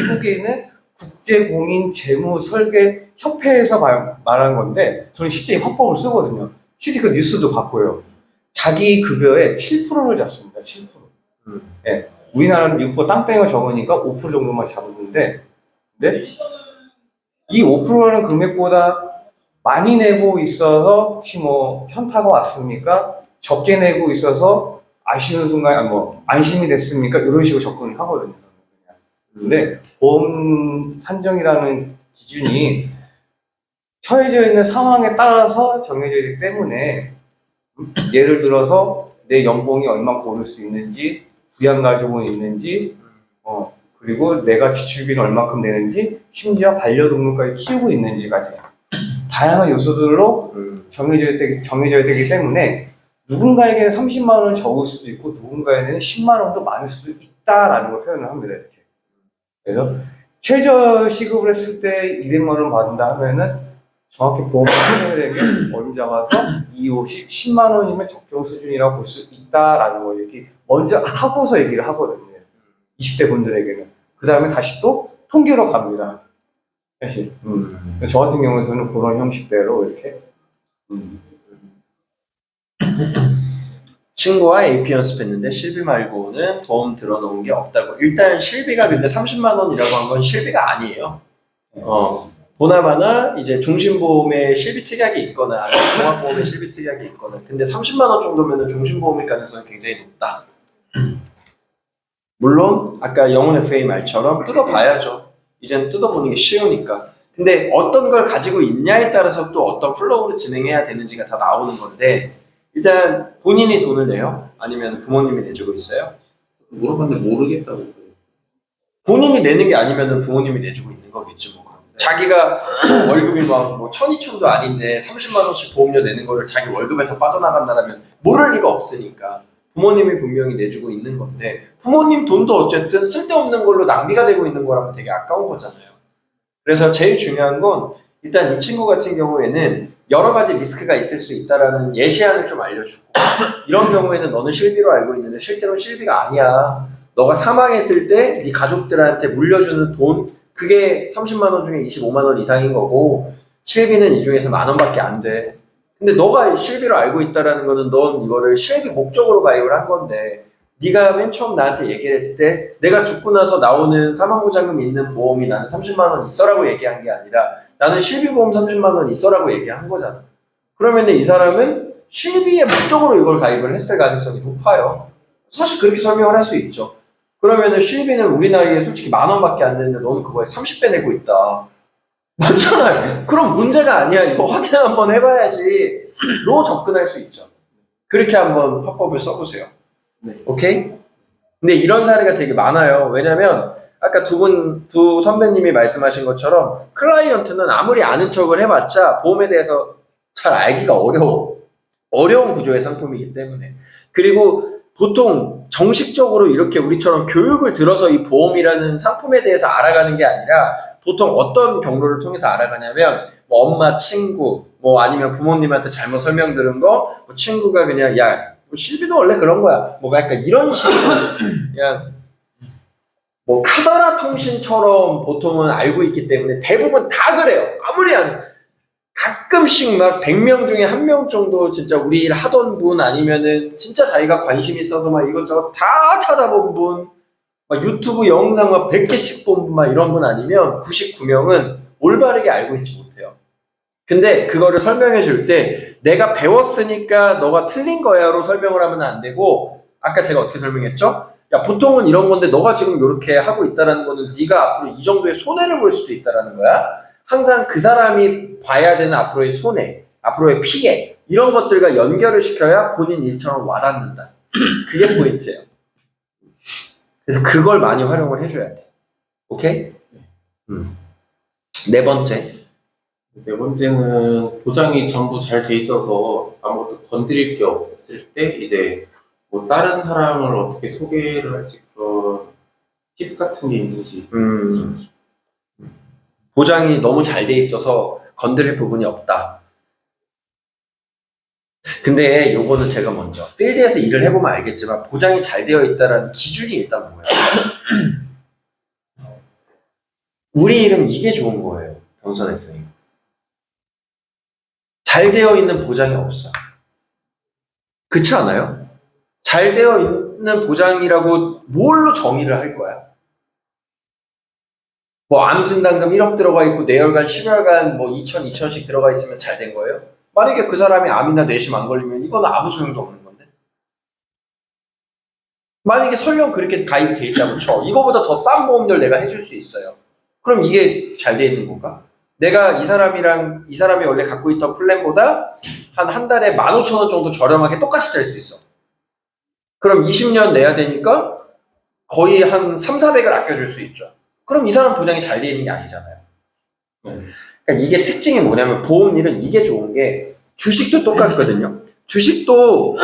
미국에 있는 국제공인재무설계협회에서 말한 건데 저는 실제 화법을 쓰거든요. 실제 그 뉴스도 봤고요. 자기 급여의 7%를 잡습니다. 7%. 네. 우리나라는 미국보다 땅덩이가 적으니까 5% 정도만 잡았는데 근데 이 5%라는 금액보다 많이 내고 있어서 혹시 뭐 현타가 왔습니까? 적게 내고 있어서 아쉬운 순간 안심이 됐습니까? 이런 식으로 접근을 하거든요. 근데 보험 산정이라는 기준이 처해져 있는 상황에 따라서 정해져 있기 때문에 예를 들어서 내 연봉이 얼마큼 오를 수 있는지 부양가족은 있는지 그리고 내가 지출비는 얼마큼 내는지 심지어 반려동물까지 키우고 있는지까지 다양한 요소들로 정해져야 되기 때문에 누군가에게는 30만 원은 적을 수도 있고 누군가에게는 10만 원도 많을 수도 있다라는 걸 표현을 합니다. 이렇게. 그래서 최저 시급을 했을 때 200만 원 받는다 하면은 정확히 보험 판매액에 얼마 잡아서 2, 50, 10만 원이면 적정 수준이라고 볼 수 있다라는 걸 이렇게 먼저 하고서 얘기를 하거든요. 20대 분들에게는. 그 다음에 다시 또 통계로 갑니다. 사실. 저 같은 경우에는 그런 형식대로 이렇게. 친구와 AP 연습했는데 실비 말고는 도움 들어놓은 게 없다고. 일단 실비가 근데 30만 원이라고 한 건 실비가 아니에요. 보나마나 이제 종신보험에 실비 특약이 있거나 아니면 종합보험에 실비 특약이 있거나. 근데 30만 원 정도면은 종신보험일 가능성이 굉장히 높다. 물론 아까 영혼 FA 말처럼 뜯어봐야죠. 이제는 뜯어보는 게 쉬우니까. 근데 어떤 걸 가지고 있냐에 따라서 또 어떤 플로우를 진행해야 되는지가 다 나오는 건데, 일단 본인이 돈을 내요? 아니면 부모님이 내주고 있어요? 물어봤는데 모르겠다고. 본인이 내는 게 아니면 부모님이 내주고 있는 거겠지 뭐. 자기가 월급이 뭐 1,000, 2,000도 아닌데 30만 원씩 보험료 내는 거를 자기 월급에서 빠져나간다면 모를 리가 없으니까 부모님이 분명히 내주고 있는 건데, 부모님 돈도 어쨌든 쓸데없는 걸로 낭비가 되고 있는 거라면 되게 아까운 거잖아요. 그래서 제일 중요한 건 일단 이 친구 같은 경우에는 여러 가지 리스크가 있을 수 있다라는 예시안을 좀 알려주고, 이런 경우에는 너는 실비로 알고 있는데 실제로 실비가 아니야. 너가 사망했을 때 네 가족들한테 물려주는 돈, 그게 30만 원 중에 25만 원 이상인 거고 실비는 이 중에서 만 원밖에 안 돼. 근데 너가 실비로 알고 있다라는 거는 넌 이거를 실비 목적으로 가입을 한 건데, 네가 맨 처음 나한테 얘기를 했을 때 내가 죽고 나서 나오는 사망보장금 있는 보험이 나는 30만 원 있어라고 얘기한 게 아니라 나는 실비보험 30만 원 있어라고 얘기한 거잖아. 그러면 이 사람은 실비의 목적으로 이걸 가입을 했을 가능성이 높아요. 사실 그렇게 설명을 할 수 있죠. 그러면은 실비는 우리 나이에 솔직히 만 원밖에 안 되는데 너는 그거에 30배 내고 있다. 맞잖아요. 그럼 문제가 아니야. 이거 확인 한번 해봐야지. 로 접근할 수 있죠. 그렇게 한번 화법을 써보세요. 네. 오케이? 근데 이런 사례가 되게 많아요. 왜냐면 아까 두 선배님이 말씀하신 것처럼 클라이언트는 아무리 아는 척을 해봤자 보험에 대해서 잘 알기가 어려운 구조의 상품이기 때문에. 그리고 보통 정식적으로 이렇게 우리처럼 교육을 들어서 이 보험이라는 상품에 대해서 알아가는 게 아니라 보통 어떤 경로를 통해서 알아가냐면 뭐 엄마, 친구, 뭐 아니면 부모님한테 잘못 설명 들은 거, 뭐 친구가 그냥 야, 뭐 실비도 원래 그런 거야. 뭐 약간 이런 식으로 그냥 뭐 카더라 통신처럼 보통은 알고 있기 때문에 대부분 다 그래요. 아무리 가끔씩 막 100명 중에 1명 정도 진짜 우리 일 하던 분, 아니면은 진짜 자기가 관심 있어서 막 이것저것 다 찾아본 분, 막 유튜브 영상 막 100개씩 본 분, 막 이런 분 아니면 99명은 올바르게 알고 있지 못해요. 근데 그거를 설명해 줄 때 내가 배웠으니까 너가 틀린 거야로 설명을 하면 안 되고, 아까 제가 어떻게 설명했죠? 야, 보통은 이런 건데 너가 지금 이렇게 하고 있다라는 거는 네가 앞으로 이 정도의 손해를 볼 수도 있다라는 거야. 항상 그 사람이 봐야 되는 앞으로의 손해, 앞으로의 피해, 이런 것들과 연결을 시켜야 본인 일처럼 와닿는다. 그게 포인트예요. 그래서 그걸 많이 활용을 해줘야 돼. 오케이? 네 번째. 네 번째는 보장이 전부 잘 돼 있어서 아무것도 건드릴 게 없을 때 이제 뭐 다른 사람을 어떻게 소개를 할지 그런 팁 같은 게 있는지. 보장이 너무 잘 돼 있어서 건드릴 부분이 없다. 근데 요거는 제가 먼저 필드에서 일을 해보면 알겠지만 보장이 잘 되어 있다는 기준이 일단 뭐예요? 우리 일은 이게 좋은 거예요. 변호사 대표님. 잘 되어 있는 보장이 없어. 그렇지 않아요? 잘 되어 있는 보장이라고 뭘로 정의를 할 거야? 뭐 암진단금 1억 들어가 있고 뇌혈관, 심혈관 뭐 2,000씩 들어가 있으면 잘 된 거예요? 만약에 그 사람이 암이나 뇌심 안 걸리면 이건 아무 소용도 없는 건데. 만약에 설령 그렇게 가입돼 있다고 쳐. 이거보다 더 싼 보험료를 내가 해줄 수 있어요. 그럼 이게 잘 돼 있는 건가? 내가 이 사람이 원래 갖고 있던 플랜보다 한 달에 15,000원 정도 저렴하게 똑같이 짤 수 있어. 그럼 20년 내야 되니까 거의 한 3,400을 아껴줄 수 있죠. 그럼 이 사람 보장이 잘 돼 있는 게 아니잖아요. 그러니까 이게 특징이 뭐냐면 보험일은 이게 좋은 게 주식도 똑같거든요. 주식도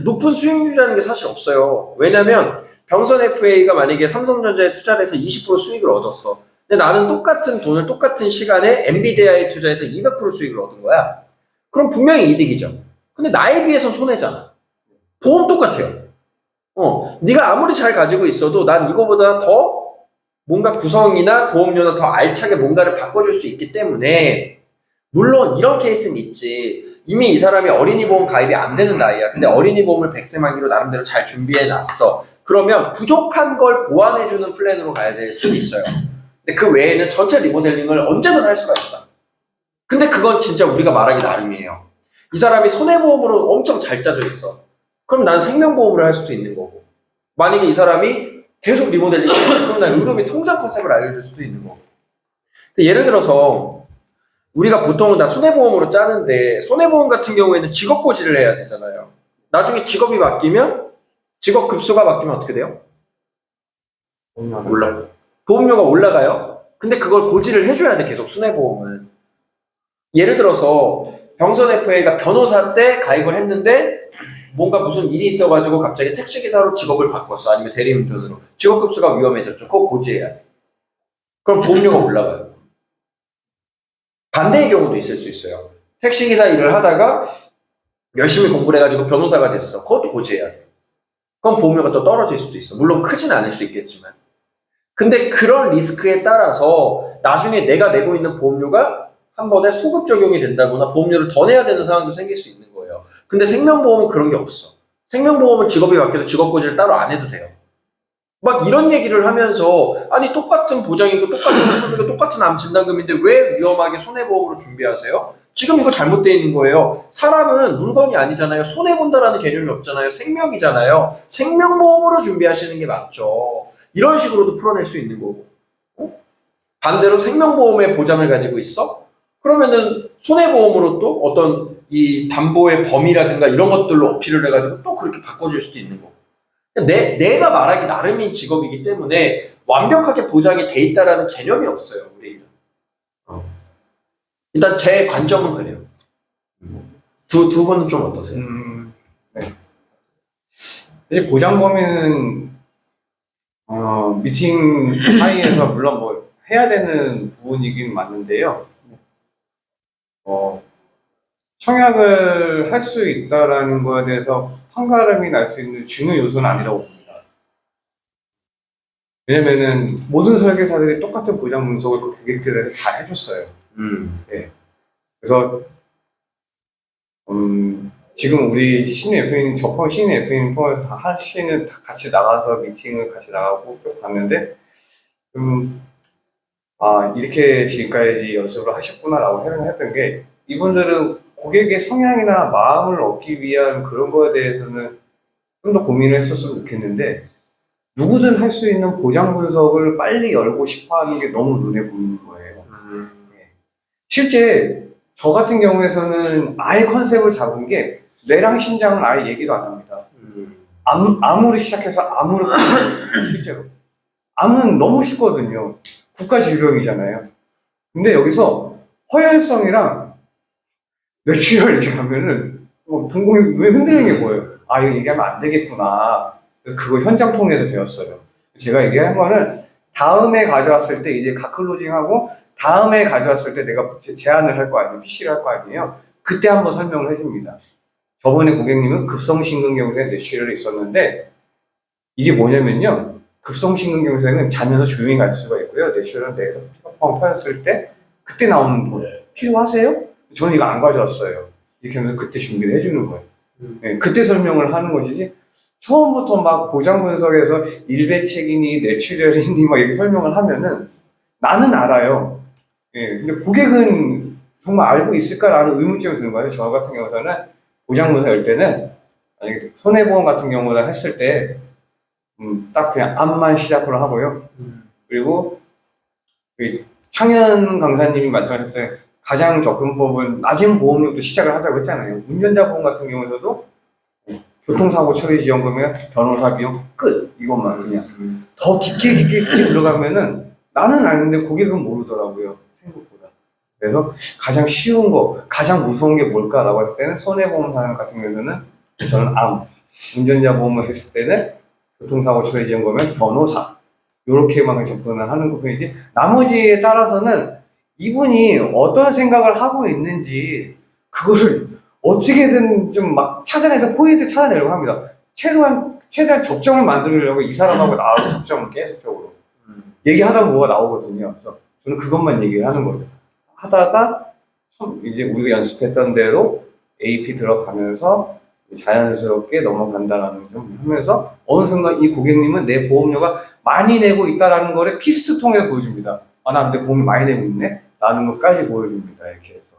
높은 수익률이라는 게 사실 없어요. 왜냐면 병선 FA가 만약에 삼성전자에 투자를 해서 20% 수익을 얻었어. 근데 나는 똑같은 돈을 똑같은 시간에 엔비디아에 투자해서 200% 수익을 얻은 거야. 그럼 분명히 이득이죠. 근데 나에 비해서 손해잖아. 보험 똑같아요. 네가 아무리 잘 가지고 있어도 난 이거보다 더 뭔가 구성이나 보험료나 더 알차게 뭔가를 바꿔줄 수 있기 때문에, 물론 이런 케이스는 있지. 이미 이 사람이 어린이 보험 가입이 안 되는 나이야. 근데 어린이 보험을 100세 만기로 나름대로 잘 준비해 놨어. 그러면 부족한 걸 보완해주는 플랜으로 가야 될 수도 있어요. 근데 그 외에는 전체 리모델링을 언제든 할 수가 있다. 근데 그건 진짜 우리가 말하기 나름이에요. 이 사람이 손해보험으로 엄청 잘 짜져 있어. 그럼 난 생명보험을 할 수도 있는 거고. 만약에 이 사람이 계속 리모델링을 해, 그럼 난 의료비 통장 컨셉을 알려줄 수도 있는 거고. 예를 들어서 우리가 보통은 다 손해보험으로 짜는데 손해보험 같은 경우에는 직업 고지를 해야 되잖아요. 나중에 직업이 바뀌면 직업 급수가 바뀌면 어떻게 돼요? 몰라. 보험료가 올라가요. 근데 그걸 고지를 해줘야 돼, 계속 손해보험은. 예를 들어서 병선 FA가 변호사 때 가입을 했는데 뭔가 무슨 일이 있어가지고 갑자기 택시기사로 직업을 바꿨어. 아니면 대리운전으로. 직업급수가 위험해졌죠. 그거 고지해야 돼. 그럼 보험료가 올라가요. 반대의 경우도 있을 수 있어요. 택시기사 일을 하다가 열심히 공부를 해가지고 변호사가 됐어. 그것도 고지해야 돼. 그럼 보험료가 또 떨어질 수도 있어. 물론 크진 않을 수 있겠지만. 근데 그런 리스크에 따라서 나중에 내가 내고 있는 보험료가 한 번에 소급 적용이 된다거나 보험료를 더 내야 되는 상황도 생길 수 있는 거예요. 근데 생명보험은 그런 게 없어. 생명보험은 직업이 바뀌어도 직업고지를 따로 안 해도 돼요. 막 이런 얘기를 하면서 아니 똑같은 보장이고 똑같은 수급이고 똑같은 암 진단금인데 왜 위험하게 손해보험으로 준비하세요? 지금 이거 잘못되어 있는 거예요. 사람은 물건이 아니잖아요. 손해본다라는 개념이 없잖아요. 생명이잖아요. 생명보험으로 준비하시는 게 맞죠. 이런 식으로도 풀어낼 수 있는 거고. 반대로 생명보험의 보장을 가지고 있어? 그러면은 손해보험으로 또 어떤 이 담보의 범위라든가 이런 것들로 어필을 해가지고 또 그렇게 바꿔줄 수도 있는 거고. 내가 말하기 나름인 직업이기 때문에 완벽하게 보장이 돼 있다라는 개념이 없어요, 우리. 일단 제 관점은 그래요. 두 분은 좀 어떠세요? 네. 이제 보장 범위는 미팅 사이에서 물론 뭐 해야 되는 부분이긴 맞는데요. 청약을 할 수 있다라는 거에 대해서 판가름이 날 수 있는 중요 요소는 아니라고 봅니다. 왜냐면은 모든 설계사들이 똑같은 보장 분석을 그 고객들에게 다 해줬어요. 네. 그래서 지금 우리 신인 FA님, 저번 신인 FA님 통해서 하시는 같이 나가서 미팅을 같이 나가고 쭉 봤는데 이렇게 지금까지 연습을 하셨구나라고 생각했던 게 이분들은 고객의 성향이나 마음을 얻기 위한 그런 거에 대해서는 좀 더 고민을 했었으면 좋겠는데 누구든 할 수 있는 보장 분석을 빨리 열고 싶어 하는 게 너무 눈에 보이는 거예요. 실제 저 같은 경우에서는 아예 컨셉을 잡은 게 뇌랑 신장은 아예 얘기도 안 합니다. 암으로 시작해서 암으로 끝나요. 실제로. 암은 너무 쉽거든요. 국가질병이잖아요. 근데 여기서 허혈성이랑 뇌출혈 얘기하면은 동공이 왜 흔들리는 게 뭐예요? 이거 얘기하면 안 되겠구나. 그거 현장 통해서 배웠어요. 제가 얘기한 거는 다음에 가져왔을 때 이제 각 클로징하고 다음에 가져왔을 때 내가 제안을 할 거 아니에요. PC를 할 거 아니에요. 그때 한번 설명을 해줍니다. 저번에 고객님은 급성심근경색 뇌출혈이 있었는데 이게 뭐냐면요. 급성심근경색은 자면서 조용히 갈 수가 있고요. 뇌출혈은 뇌에서 피가 펑 터졌을 때 그때 나오는 거 필요하세요? 저는 이거 안 가져왔어요. 이렇게 하면서 그때 준비를 해주는 거예요. 네, 그때 설명을 하는 것이지 처음부터 막 보장 분석에서 일배책이니 뇌출혈이니 막 이렇게 설명을 하면은 나는 알아요. 예, 근데 고객은 정말 알고 있을까라는 의문점이 드는 거예요. 저 같은 경우는 보장 분석 할 때는 만약에 손해보험 같은 경우는 했을 때 딱 그냥 암만 시작으로 하고요. 그리고 창현 강사님이 말씀하셨을 때 가장 접근법은 낮은 보험료부터 시작을 하자고 했잖아요. 운전자 보험 같은 경우에도 교통사고 처리 지원금에 변호사 비용 끝 이것만 그냥 더 깊게 들어가면은 나는 아는데 고객은 모르더라고요. 생각보다. 그래서 가장 쉬운 거, 가장 무서운 게 뭘까라고 할 때는 손해보험 사람 같은 경우에는 저는 암, 운전자 보험을 했을 때는 교통사고 처리 지원금에 변호사 이렇게만 접근을 하는 것뿐이지 나머지에 따라서는 이분이 어떤 생각을 하고 있는지 그거를 어떻게든 좀 막 찾아내서 포인트 찾아내려고 합니다. 최대한 접점을 만들려고 이 사람하고 나하고 접점을 계속적으로 얘기하다 뭐가 나오거든요. 그래서 저는 그것만 얘기를 하는 거죠. 하다가 이제 우리가 연습했던 대로 AP 들어가면서 자연스럽게 넘어간다라는 점을 하면서 어느 순간 이 고객님은 내 보험료가 많이 내고 있다라는 거를 피스트 통해서 보여줍니다. 아, 나 근데 보험료 많이 내고 있네? 라는 것까지 보여줍니다. 이렇게 해서.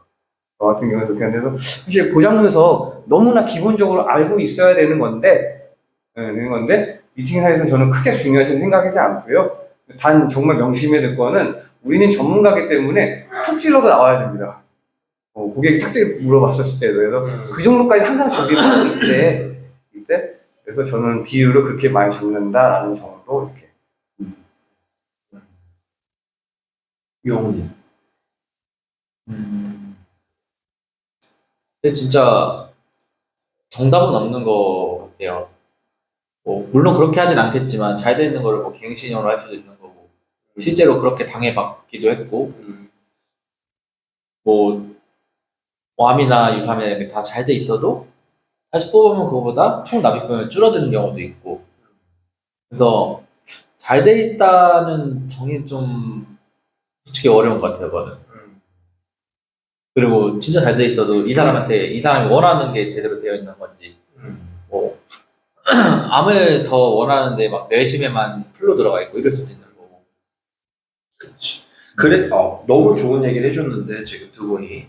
저 같은 경우는 그렇게 하는데서 사실 보장에서 너무나 기본적으로 알고 있어야 되는 건데, 미팅사에서는 저는 크게 중요하게 생각하지 않고요. 단 정말 명심해야 될 거는 우리는 전문가이기 때문에 툭 찔러도 나와야 됩니다. 고객이 탁스 물어봤었을 때도 그래서 그 정도까지 항상 준비를 하고 이때 그래서 저는 비율을 그렇게 많이 잡는다라는 정도 이렇게. 용훈이. 근데 진짜 정답은 없는 것 같아요. 뭐 물론 그렇게 하진 않겠지만 잘 돼 있는 거를 뭐 갱신형으로 할 수도 있는 거고 실제로 그렇게 당해봤기도 했고 뭐 암이나 유사암이나 이렇게 다 잘 돼 있어도 다시 뽑으면 그거보다 총 납입금이 줄어드는 경우도 있고 그래서 잘 돼 있다는 정의는 좀 솔직히 어려운 것 같아요. 그거는. 그리고 진짜 잘 돼 있어도 이 사람이 원하는 게 제대로 되어 있는 건지 뭐 암을 더 원하는데 막 내심에만 풀로 들어가 있고 이럴 수도 있는 거고. 그래, 너무 좋은 얘기를 해줬는데 지금 두 분이.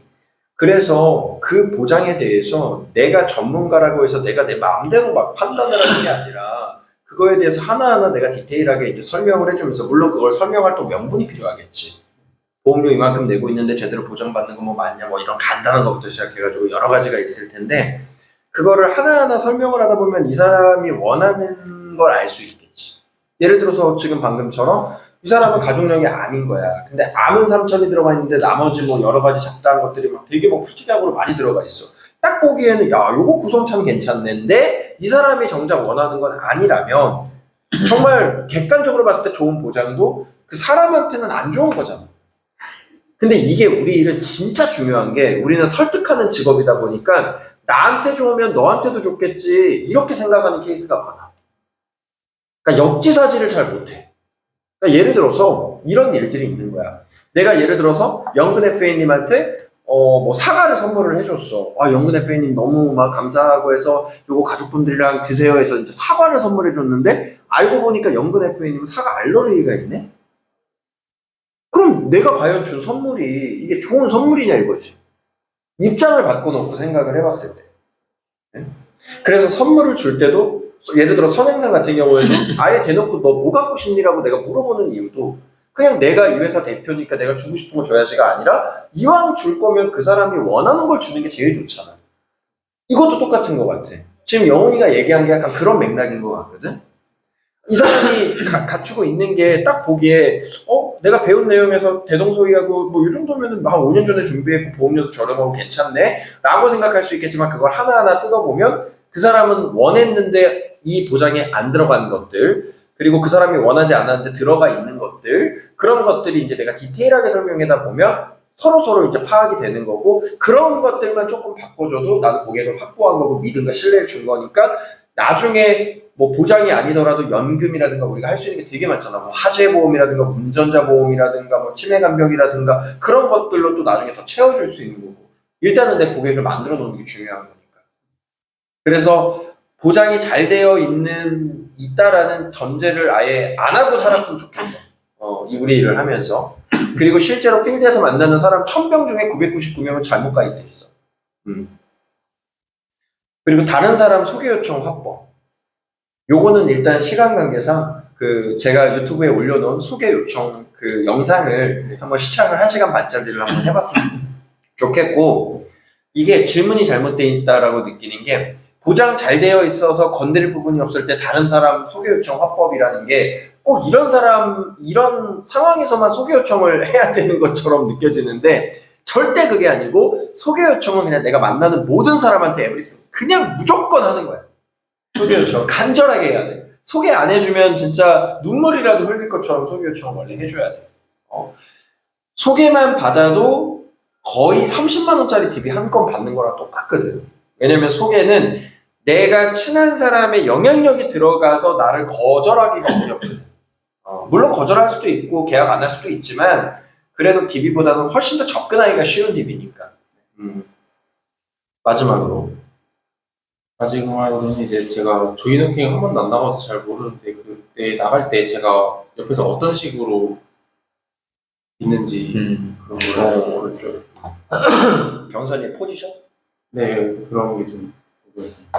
그래서 그 보장에 대해서 내가 전문가라고 해서 내가 내 마음대로 막 판단을 하는 게 아니라 그거에 대해서 하나하나 내가 디테일하게 이제 설명을 해주면서 물론 그걸 설명할 또 명분이 필요하겠지. 보험료 이만큼 내고 있는데 제대로 보장받는 거 뭐 맞냐 뭐 이런 간단한 것부터 시작해가지고 여러 가지가 있을 텐데 그거를 하나하나 설명을 하다 보면 이 사람이 원하는 걸 알 수 있겠지. 예를 들어서 지금 방금처럼 이 사람은 가족력이 암인 거야. 근데 암은 3천이 들어가 있는데 나머지 뭐 여러 가지 잡다한 것들이 막 되게 뭐 풀티작으로 많이 들어가 있어. 딱 보기에는 야 요거 구성 참 괜찮는데 이 사람이 정작 원하는 건 아니라면 정말 객관적으로 봤을 때 좋은 보장도 그 사람한테는 안 좋은 거잖아. 근데 이게 우리 일은 진짜 중요한 게 우리는 설득하는 직업이다 보니까 나한테 좋으면 너한테도 좋겠지 이렇게 생각하는 케이스가 많아. 그러니까 역지사지를 잘 못해. 그러니까 예를 들어서 이런 일들이 있는 거야. 내가 예를 들어서 영근 FA님한테 뭐 사과를 선물을 해줬어. 영근 FA님 너무 막 감사하고 해서 요거 가족분들이랑 드세요 해서 이제 사과를 선물해줬는데 알고 보니까 영근 FA님은 사과 알러지가 있네? 그럼 내가 과연 준 선물이 이게 좋은 선물이냐 이거지. 입장을 바꿔놓고 생각을 해봤을 때. 네? 그래서 선물을 줄 때도 예를 들어 선행상 같은 경우에는 아예 대놓고 너 뭐 갖고 싶니라고 내가 물어보는 이유도 그냥 내가 이 회사 대표니까 내가 주고 싶은 거 줘야지가 아니라 이왕 줄 거면 그 사람이 원하는 걸 주는 게 제일 좋잖아. 이것도 똑같은 것 같아. 지금 영훈이가 얘기한 게 약간 그런 맥락인 것 같거든. 이 사람이 갖추고 있는 게 딱 보기에 내가 배운 내용에서 대동소이하고 뭐 이 정도면은 한 5년 전에 준비했고 보험료도 저렴하고 괜찮네 라고 생각할 수 있겠지만 그걸 하나하나 뜯어보면 그 사람은 원했는데 이 보장에 안 들어간 것들 그리고 그 사람이 원하지 않았는데 들어가 있는 것들 그런 것들이 이제 내가 디테일하게 설명하다 보면 서로 이제 파악이 되는 거고 그런 것들만 조금 바꿔줘도 나도 고객을 확보한 거고 믿음과 신뢰를 준 거니까 나중에 뭐 보장이 아니더라도 연금이라든가 우리가 할 수 있는 게 되게 많잖아. 뭐 화재보험이라든가 운전자 보험이라든가 뭐 치매간병이라든가 그런 것들로 또 나중에 더 채워줄 수 있는 거고 일단은 내 고객을 만들어 놓는 게 중요한 거니까. 그래서 보장이 잘 되어 있다라는 전제를 아예 안 하고 살았으면 좋겠어. 우리 일을 하면서. 그리고 실제로 필드에서 만나는 사람 1000명 중에 999명은 잘못 가입돼 있어. 그리고 다른 사람 소개 요청 확보. 요거는 일단 시간 관계상 제가 유튜브에 올려놓은 소개 요청 그 영상을 한번 시청을 1시간 반짜리를 한번 해봤으면 좋겠고 이게 질문이 잘못되어 있다라고 느끼는 게 보장 잘 되어 있어서 건드릴 부분이 없을 때 다른 사람 소개 요청 화법이라는 게 꼭 이런 상황에서만 소개 요청을 해야 되는 것처럼 느껴지는데 절대 그게 아니고 소개 요청은 그냥 내가 만나는 모든 사람한테 에브리슨 그냥 무조건 하는 거야. 소개 요청 간절하게 해야 돼. 소개 안 해주면 진짜 눈물이라도 흘릴 것처럼 소개 요청을 원래 해줘야 돼. 소개만 받아도 거의 30만 원짜리 팁이 한 건 받는 거랑 똑같거든. 왜냐면 소개는 내가 친한 사람의 영향력이 들어가서 나를 거절하기가 어렵거든. 물론 거절할 수도 있고 계약 안 할 수도 있지만 그래도 DB보다는 훨씬 더 접근하기가 쉬운 DB니까. 마지막으로. 마지막으로는 이제 제가 조이노킹 한 번도 안 나가서 잘 모르는데 그때 나갈 때 제가 옆에서 어떤 식으로 있는지 그런 걸 오른쪽. 경선이 포지션? 네 그런 게 좀 궁금했습니다.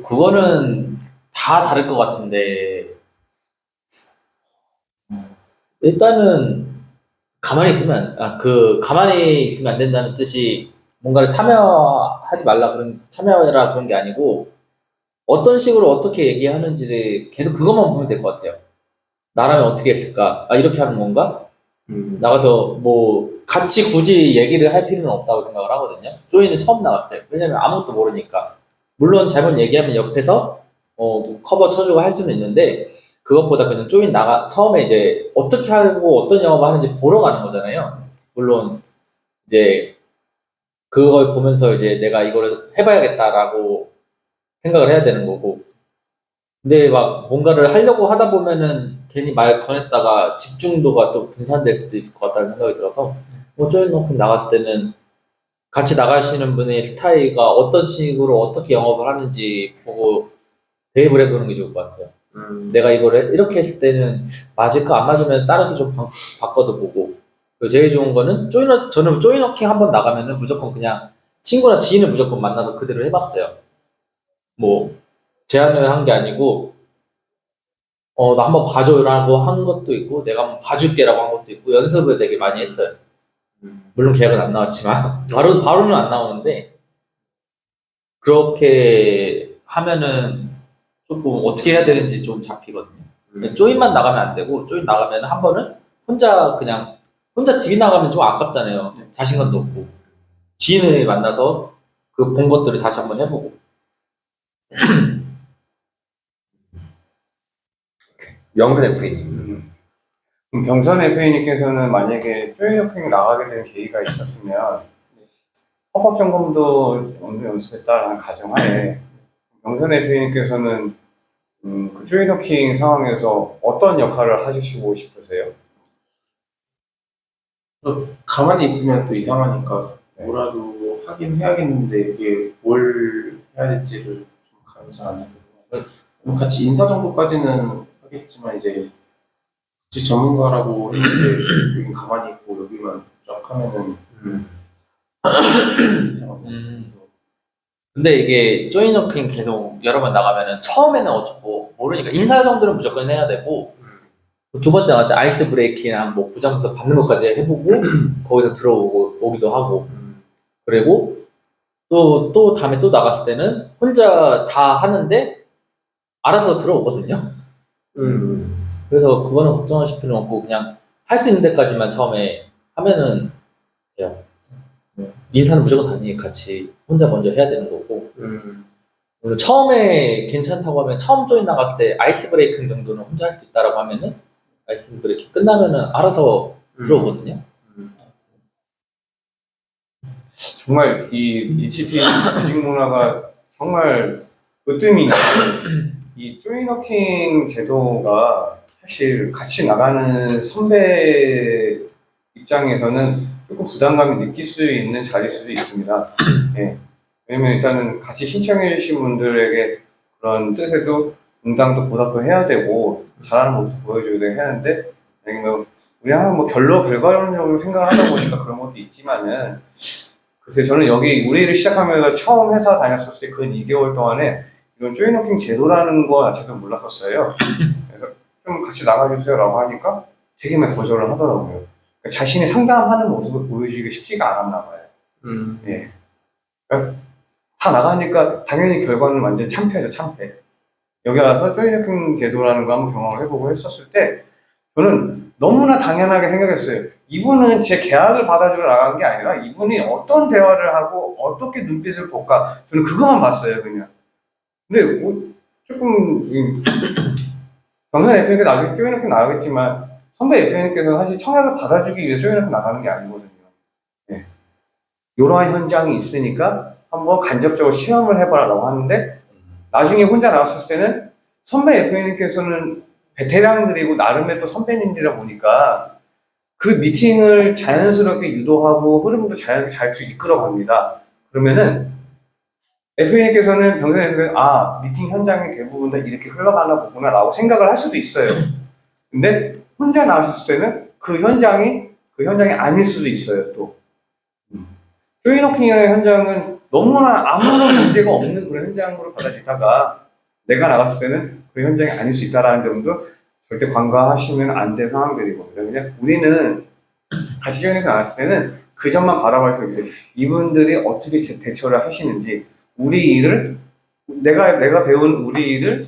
그거는 다 다를 것 같은데, 일단은 가만히 있으면 안 된다는 뜻이 뭔가를 참여하지 말라 참여해라 그런 게 아니고, 어떤 식으로 어떻게 얘기하는지를 계속 그것만 보면 될 것 같아요. 나라면 어떻게 했을까? 아, 이렇게 하는 건가? 나가서 뭐 같이 굳이 얘기를 할 필요는 없다고 생각을 하거든요. 조이는 처음 나갔을 때. 왜냐면 아무것도 모르니까. 물론 잘못 얘기하면 옆에서 뭐 커버 쳐주고 할 수는 있는데, 그것보다 그냥 처음에 이제 어떻게 하고 어떤 영업을 하는지 보러 가는 거잖아요. 물론 이제 그걸 보면서 이제 내가 이거를 해봐야겠다라고 생각을 해야 되는 거고. 근데 막 뭔가를 하려고 하다 보면은 괜히 말 꺼냈다가 집중도가 또 분산될 수도 있을 것 같다는 생각이 들어서, 뭐 조인오픈 나갔을 때는 같이 나가시는 분의 스타일과 어떤 식으로 어떻게 영업을 하는지 보고 대입을 해보는 게 좋을 것 같아요. 내가 이거를 이렇게 했을 때는 맞을까? 안 맞으면 다른 게 좀 바꿔도 보고. 그리고 제일 좋은 거는 저는 조이너킹 한번 나가면은 무조건 그냥 친구나 지인을 무조건 만나서 그대로 해봤어요. 뭐 제안을 한 게 아니고 나 한번 봐줘라고 한 것도 있고, 내가 한번 봐줄게라고 한 것도 있고, 연습을 되게 많이 했어요. 물론 계약은 안 나왔지만 바로는 안 나오는데, 그렇게 하면은 조금 어떻게 해야 되는지 좀 잡히거든요. 조인만 나가면 안 되고, 조인 나가면 한 번은 혼자 TV 나가면 좀 아깝잖아요. 자신감도 없고. 지인을 만나서 그 본 것들을 다시 한번 해보고. 명근 FA님. 그럼 병선 FA님께서는 만약에 조이너킹 나가게 된 계기가 있었으면 헌법 점검도 어느 정도 연습했다라는 가정하에 병선 FA님께서는 그 조이너킹 상황에서 어떤 역할을 해주시고 싶으세요? 가만히 있으면 또 이상하니까 뭐라도 하긴 해야겠는데 이게 뭘 해야 될지를 좀 감이 잘 안 잡혀요. 같이 인사 정도까지는 하겠지만 이제 같이 전문가라고 했는데 여기 가만히 있고 여기만 쫙 하면은 이상하죠. 근데 이게 조이너킹 계속 여러 번 나가면은 처음에는 어쩌고 모르니까 인사 정도는 무조건 해야 되고, 두 번째 나갈 때 아이스 브레이킹이랑 뭐 부장부서 받는 것까지 해보고 거기서 오기도 하고, 그리고 또 다음에 또 나갔을 때는 혼자 다 하는데 알아서 들어오거든요. 그래서 그거는 걱정하실 필요는 없고, 그냥 할 수 있는 데까지만 처음에 하면은 돼요. 인사는 무조건 당연히 같이 혼자 먼저 해야 되는 거고, 그리고 처음에 괜찮다고 하면 처음 조인 나갔을 때 아이스 브레이킹 정도는 혼자 할 수 있다라고 하면은 아이스 브레이킹 끝나면은 알아서 들어오거든요. 정말 이 HP 조직 문화가 정말 으뜸이 있는데, 이 조이너킹 제도가 사실 같이 나가는 선배 입장에서는 조금 부담감이 느낄 수 있는 자리일 수도 있습니다. 예. 왜냐면 일단은 같이 신청해 주신 분들에게 그런 뜻에도 응당도 보답도 해야 되고 잘하는 모습도 보여줘야 하는데, 아니면 그냥 뭐 결과론적으로 생각을 하다 보니까 그런 것도 있지만은, 글쎄 저는 여기 우리를 시작하면서 처음 회사 다녔었을 때 근 2개월 동안에 이런 조이너킹 제도라는 거 자체도 몰랐었어요. 그래서 좀 같이 나가주세요 라고 하니까 되게 많이 거절을 하더라고요. 그러니까 자신이 상담하는 모습을 보여주기가 쉽지가 않았나 봐요. 예. 그러니까 다 나가니까 당연히 결과는 완전 참패죠, 참패. 여기 와서 조이너킹 제도라는 거 한번 경험을 해보고 했었을 때 저는 너무나 당연하게 생각했어요. 이분은 제 계약을 받아주러 나간 게 아니라 이분이 어떤 대화를 하고 어떻게 눈빛을 볼까, 저는 그것만 봤어요, 그냥. 근데 뭐 조금 경선 FA님께 나중에 조이너킹 나가겠지만 선배 FA님께서는 사실 청약을 받아주기 위해 조이너킹 나가는 게 아니거든요. 네. 이러한 현장이 있으니까 한번 간접적으로 시험을 해봐라라고 하는데, 나중에 혼자 나왔을 때는 선배 FA님께서는 베테랑들이고 나름의 또 선배님들이라 보니까 그 미팅을 자연스럽게 유도하고 흐름도 자연스럽게 잘 이끌어 갑니다. 그러면은 FA께서는 병선에서 미팅 현장이 대부분 다 이렇게 흘러가나 보구나라고 생각을 할 수도 있어요. 근데 혼자 나오셨을 때는 그 현장이 아닐 수도 있어요. 또 조이너킹의 현장은 너무나 아무런 문제가 없는 그런 현장으로 받아지다가 내가 나갔을 때는 그 현장이 아닐 수 있다라는 점도 절대 간과하시면 안 될 상황들이거든요. 그냥 우리는 같이 조이너킹 나갔을 때는 그 점만 바라볼 수 있어요. 이분들이 어떻게 대처를 하시는지, 우리 일을 내가 배운 우리 일을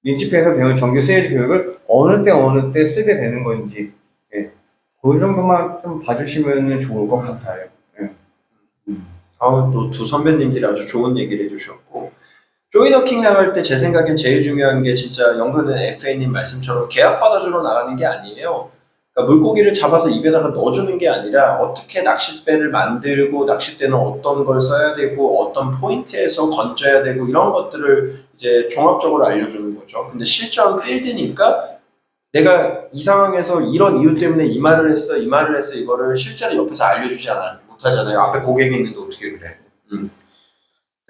린치펜에서 배운 정규 세일즈 교육을 어느 때 쓰게 되는 건지, 예. 그 정도만 좀 봐주시면 좋을 것 같아요. 예. 또 두 선배님들이 아주 좋은 얘기를 해주셨고, 조이너킹 나갈 때 제 생각엔 제일 중요한 게 진짜 연근은 FA님 말씀처럼 계약 받아주러 나가는 게 아니에요. 그러니까 물고기를 잡아서 입에다가 넣어주는 게 아니라 어떻게 낚싯배를 만들고 낚싯대는 어떤 걸 써야 되고 어떤 포인트에서 건져야 되고 이런 것들을 이제 종합적으로 알려주는 거죠. 근데 실전 필드니까 내가 이 상황에서 이런 이유 때문에 이 말을 했어 이거를 실제로 옆에서 알려주지 못하잖아요. 앞에 고객이 있는데 어떻게 그래.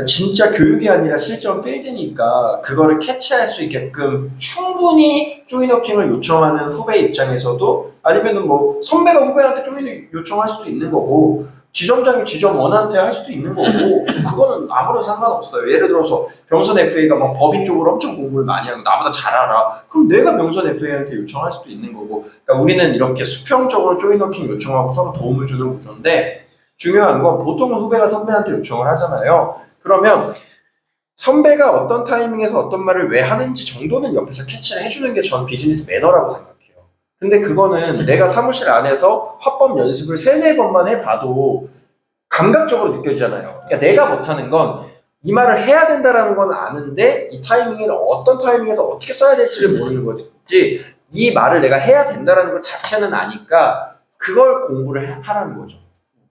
진짜 교육이 아니라 실전 필드니까 그거를 캐치할 수 있게끔 충분히 조이너킹을 요청하는 후배 입장에서도, 아니면은 뭐 선배가 후배한테 조이너 요청할 수도 있는 거고 지점장이 지점원한테 할 수도 있는 거고, 그거는 아무런 상관없어요. 예를 들어서 병선 FA가 막 법인 쪽으로 엄청 공부를 많이 하고 나보다 잘 알아. 그럼 내가 병선 FA한테 요청할 수도 있는 거고. 그러니까 우리는 이렇게 수평적으로 조이너킹 요청하고 서로 도움을 주는 구조인데, 중요한 건 보통은 후배가 선배한테 요청을 하잖아요. 그러면 선배가 어떤 타이밍에서 어떤 말을 왜 하는지 정도는 옆에서 캐치를 해주는 게 전 비즈니스 매너라고 생각해요. 근데 그거는 내가 사무실 안에서 화법 연습을 3-4번만 해봐도 감각적으로 느껴지잖아요. 그러니까 내가 못하는 건 이 말을 해야 된다는 건 아는데 이 타이밍에는 어떤 타이밍에서 어떻게 써야 될지를 모르는 거지, 이 말을 내가 해야 된다는 것 자체는 아니까 그걸 공부를 하라는 거죠.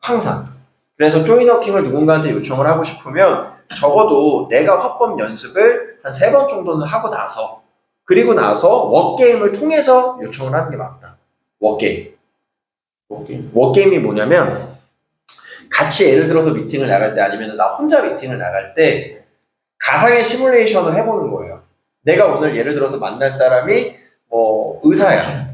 항상. 그래서 조이너킹을 누군가한테 요청을 하고 싶으면 적어도 내가 화법 연습을 한 3번 정도는 하고 나서, 그리고 나서 워게임을 통해서 요청을 하는 게 맞다. 워게임이 뭐냐면, 같이 예를 들어서 미팅을 나갈 때 아니면 나 혼자 미팅을 나갈 때 가상의 시뮬레이션을 해보는 거예요. 내가 오늘 예를 들어서 만날 사람이 의사야.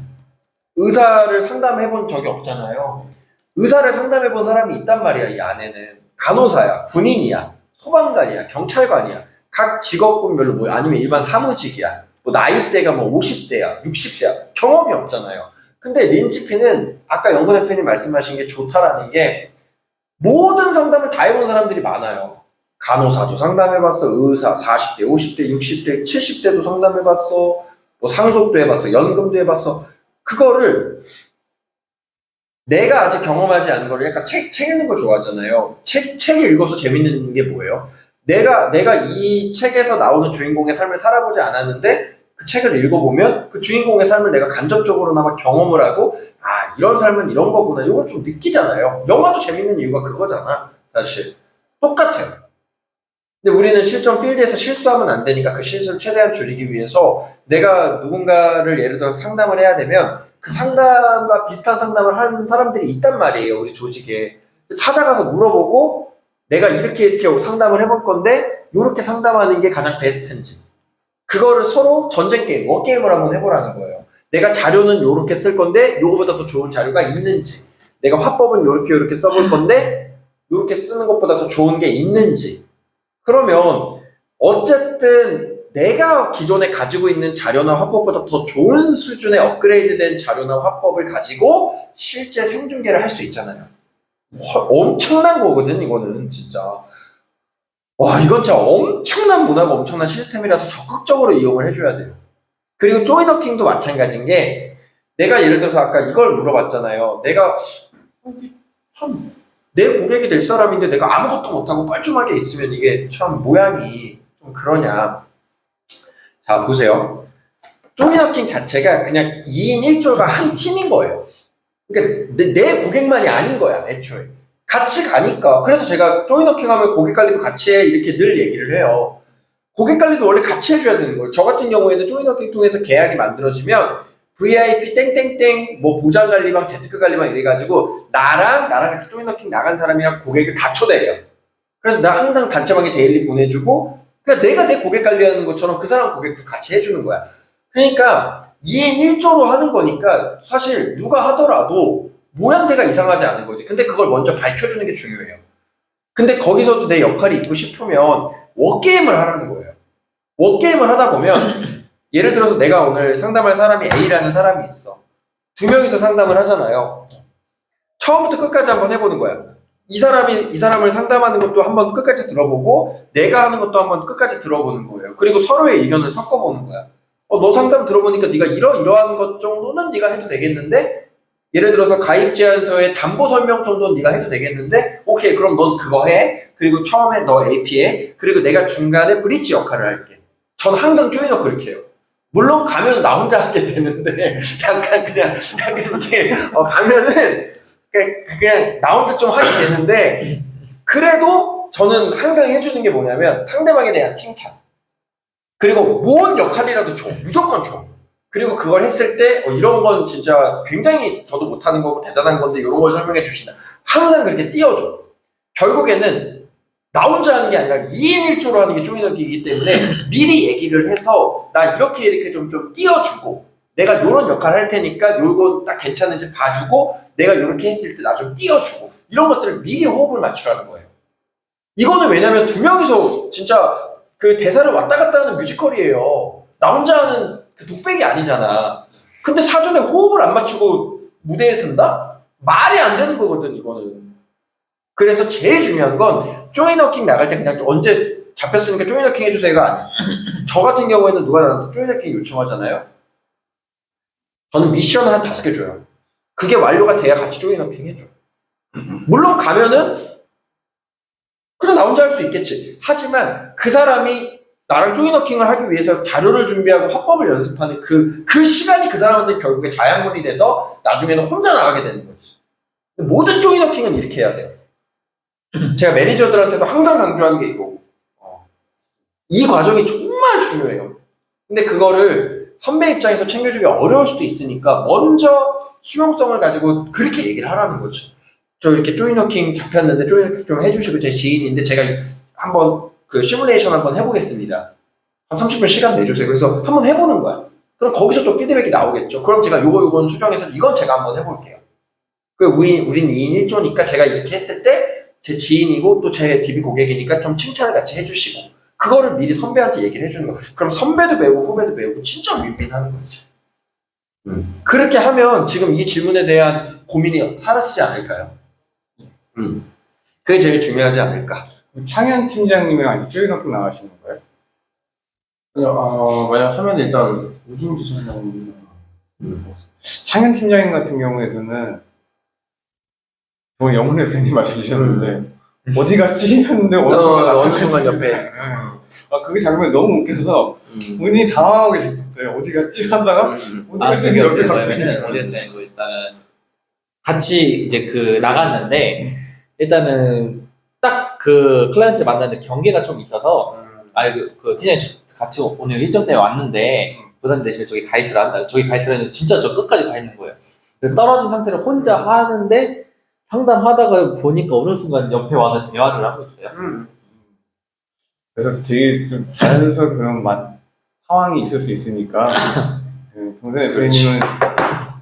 의사를 상담해본 적이 없잖아요. 의사를 상담해본 사람이 있단 말이야. 이 안에는 간호사야, 군인이야, 소방관이야, 경찰관이야. 각 직업군별로 아니면 일반 사무직이야. 나이대가 50대야, 60대야. 경험이 없잖아요. 근데 린치피는 아까 연근 대표님 말씀하신 게 좋다라는 게, 모든 상담을 다 해본 사람들이 많아요. 간호사도 상담해봤어, 의사, 40대, 50대, 60대, 70대도 상담해봤어, 상속도 해봤어, 연금도 해봤어. 그거를 내가 아직 경험하지 않은 거를, 약간 책 읽는 거 좋아하잖아요. 책을 읽어서 재밌는 게 뭐예요? 내가 이 책에서 나오는 주인공의 삶을 살아보지 않았는데 그 책을 읽어보면 그 주인공의 삶을 내가 간접적으로나마 경험을 하고, 이런 삶은 이런 거구나, 이걸 좀 느끼잖아요. 영화도 재밌는 이유가 그거잖아. 사실 똑같아요. 근데 우리는 실전 필드에서 실수하면 안 되니까 그 실수를 최대한 줄이기 위해서 내가 누군가를 예를 들어서 상담을 해야 되면 그 상담과 비슷한 상담을 하는 사람들이 있단 말이에요. 우리 조직에 찾아가서 물어보고, 내가 이렇게 상담을 해볼 건데 이렇게 상담하는 게 가장 베스트인지, 그거를 서로 전쟁 게임, 워게임을 한번 해보라는 거예요. 내가 자료는 이렇게 쓸 건데 이거보다 더 좋은 자료가 있는지, 내가 화법은 이렇게 써볼 건데 이렇게 쓰는 것보다 더 좋은 게 있는지. 그러면 어쨌든 내가 기존에 가지고 있는 자료나 화법보다 더 좋은 수준의 업그레이드된 자료나 화법을 가지고 실제 생중계를 할 수 있잖아요. 엄청난 거거든, 이거는 진짜. 이건 진짜 엄청난 문화가 엄청난 시스템이라서 적극적으로 이용을 해줘야 돼요. 그리고 조이너킹도 마찬가지인 게, 내가 예를 들어서 아까 이걸 물어봤잖아요. 내가 참 내 고객이 될 사람인데 내가 아무것도 못하고 뻘쭘하게 있으면 이게 참 모양이 좀 그러냐. 자, 보세요. 조이너킹 자체가 그냥 2인 1조가 한 팀인 거예요. 그러니까 내 고객만이 아닌 거야, 애초에. 같이 가니까. 그래서 제가 조이너킹 하면 고객 관리도 같이 해, 이렇게 늘 얘기를 해요. 고객 관리도 원래 같이 해줘야 되는 거예요. 저 같은 경우에는 조이너킹 통해서 계약이 만들어지면 VIP 땡땡땡 보장 관리방, 재테크 관리방 이래가지고 나랑 같이 조이너킹 나간 사람이랑 고객을 다 초대해요. 그래서 나 항상 단체방에 데일리 보내주고, 그러니까 내가 내 고객 관리하는 것처럼 그 사람 고객도 같이 해주는 거야. 그러니까 2인 1조로 하는 거니까 사실 누가 하더라도 모양새가 이상하지 않은 거지. 근데 그걸 먼저 밝혀주는 게 중요해요. 근데 거기서도 내 역할이 있고 싶으면 워게임을 하라는 거예요. 워게임을 하다 보면 예를 들어서 내가 오늘 상담할 사람이 A라는 사람이 있어. 두 명이서 상담을 하잖아요. 처음부터 끝까지 한번 해보는 거야. 이 사람을 상담하는 것도 한번 끝까지 들어보고 내가 하는 것도 한번 끝까지 들어보는 거예요. 그리고 서로의 의견을 섞어보는 거야. 너 상담 들어보니까 네가 이러한 것 정도는 네가 해도 되겠는데, 예를 들어서 가입 제안서의 담보 설명 정도는 네가 해도 되겠는데, 오케이, 그럼 넌 그거 해. 그리고 처음에 너 AP 해. 그리고 내가 중간에 브릿지 역할을 할게. 전 항상 조인업 그렇게 해요. 물론 가면 나 혼자 하게 되는데 약간 이렇게 가면은 그냥 나 혼자 좀 하게 되는데, 그래도 저는 항상 해주는 게 뭐냐면 상대방에 대한 칭찬, 그리고 뭔 역할이라도 줘. 무조건 줘. 그리고 그걸 했을 때 이런 건 진짜 굉장히 저도 못하는 거고 대단한 건데 이런 걸 설명해 주신다. 항상 그렇게 띄워줘. 결국에는 나 혼자 하는 게 아니라 2인 1조로 하는 게 조인업이기 때문에 미리 얘기를 해서 나 이렇게 좀 띄워주고, 내가 이런 역할 할 테니까 요거 딱 괜찮은지 봐주고, 내가 이렇게 했을 때 나 좀 띄워주고, 이런 것들을 미리 호흡을 맞추라는 거예요. 이거는 왜냐면 두 명이서 진짜 그 대사를 왔다 갔다 하는 뮤지컬이에요. 나 혼자 하는 그 독백이 아니잖아. 근데 사전에 호흡을 안 맞추고 무대에 쓴다? 말이 안 되는 거거든, 이거는. 그래서 제일 중요한 건 조이너킹 나갈 때 그냥 언제 잡혔으니까 조이너킹 해주세요가 아니야. 저 같은 경우에는 누가 나한테 조이너킹 요청하잖아요. 저는 미션을 한 5개 줘요. 그게 완료가 돼야 같이 조이너킹 해줘. 물론 가면은 그냥 나 혼자 할 수 있겠지. 하지만 그 사람이 나랑 조이너킹을 하기 위해서 자료를 준비하고 화법을 연습하는 그 시간이 그 사람한테 결국에 자양분이 돼서 나중에는 혼자 나가게 되는 거지. 모든 조이너킹은 이렇게 해야 돼요. 제가 매니저들한테도 항상 강조하는 게 이거고, 이 과정이 정말 중요해요. 근데 그거를 선배 입장에서 챙겨주기 어려울 수도 있으니까 먼저 수용성을 가지고 그렇게 얘기를 하라는 거죠. 저 이렇게 조이너킹 잡혔는데 조이너킹 좀 해주시고, 제 지인인데 제가 한번 그 시뮬레이션 한번 해보겠습니다. 한 30분 시간 내주세요. 그래서 한번 해보는 거야. 그럼 거기서 또 피드백이 나오겠죠. 그럼 제가 요건 수정해서 이건 제가 한번 해볼게요. 우린 2인 1조니까 제가 이렇게 했을 때 제 지인이고 또 제 DB 고객이니까 좀 칭찬을 같이 해주시고, 그거를 미리 선배한테 얘기를 해주는 거야. 그럼 선배도 배우고 후배도 배우고 진짜 윈윈하는 거지. 그렇게 하면 지금 이 질문에 대한 고민이 사라지지 않을까요? 그게 제일 중요하지 않을까. 창현 팀장님이랑 조이너킹 나가시는 거예요? 그냥 만약 하면 일단 요즘 디자인하는 창현 팀장님 같은 경우에는 저 영훈 대표님 말씀주셨는데 어디 갔지? 했는데 어느 순간 옆에. 그게 장면이 너무 웃겨서 본인이 당황하고 계셨어요. 어디 갔지? 하다가 어디 갔지? 옆에 갑자기. 어디 갔지? 아니고 일단은 같이 이제 그 나갔는데, 일단은 딱 그 클라이언트를 만났는데 경계가 좀 있어서, 그 팀장님 같이 오늘 일정 때문에 왔는데 부담 되시면 저기 가 있으라 한다. 저기 가 있으라는 진짜 저 끝까지 가 있는 거예요. 떨어진 상태로 혼자 하는데 상담하다가 보니까 어느 순간 옆에 와서 대화를 하고 있어요. 그래서 되게 좀 자연스러운 그런 상황이 있을 수 있으니까 동생 대표님은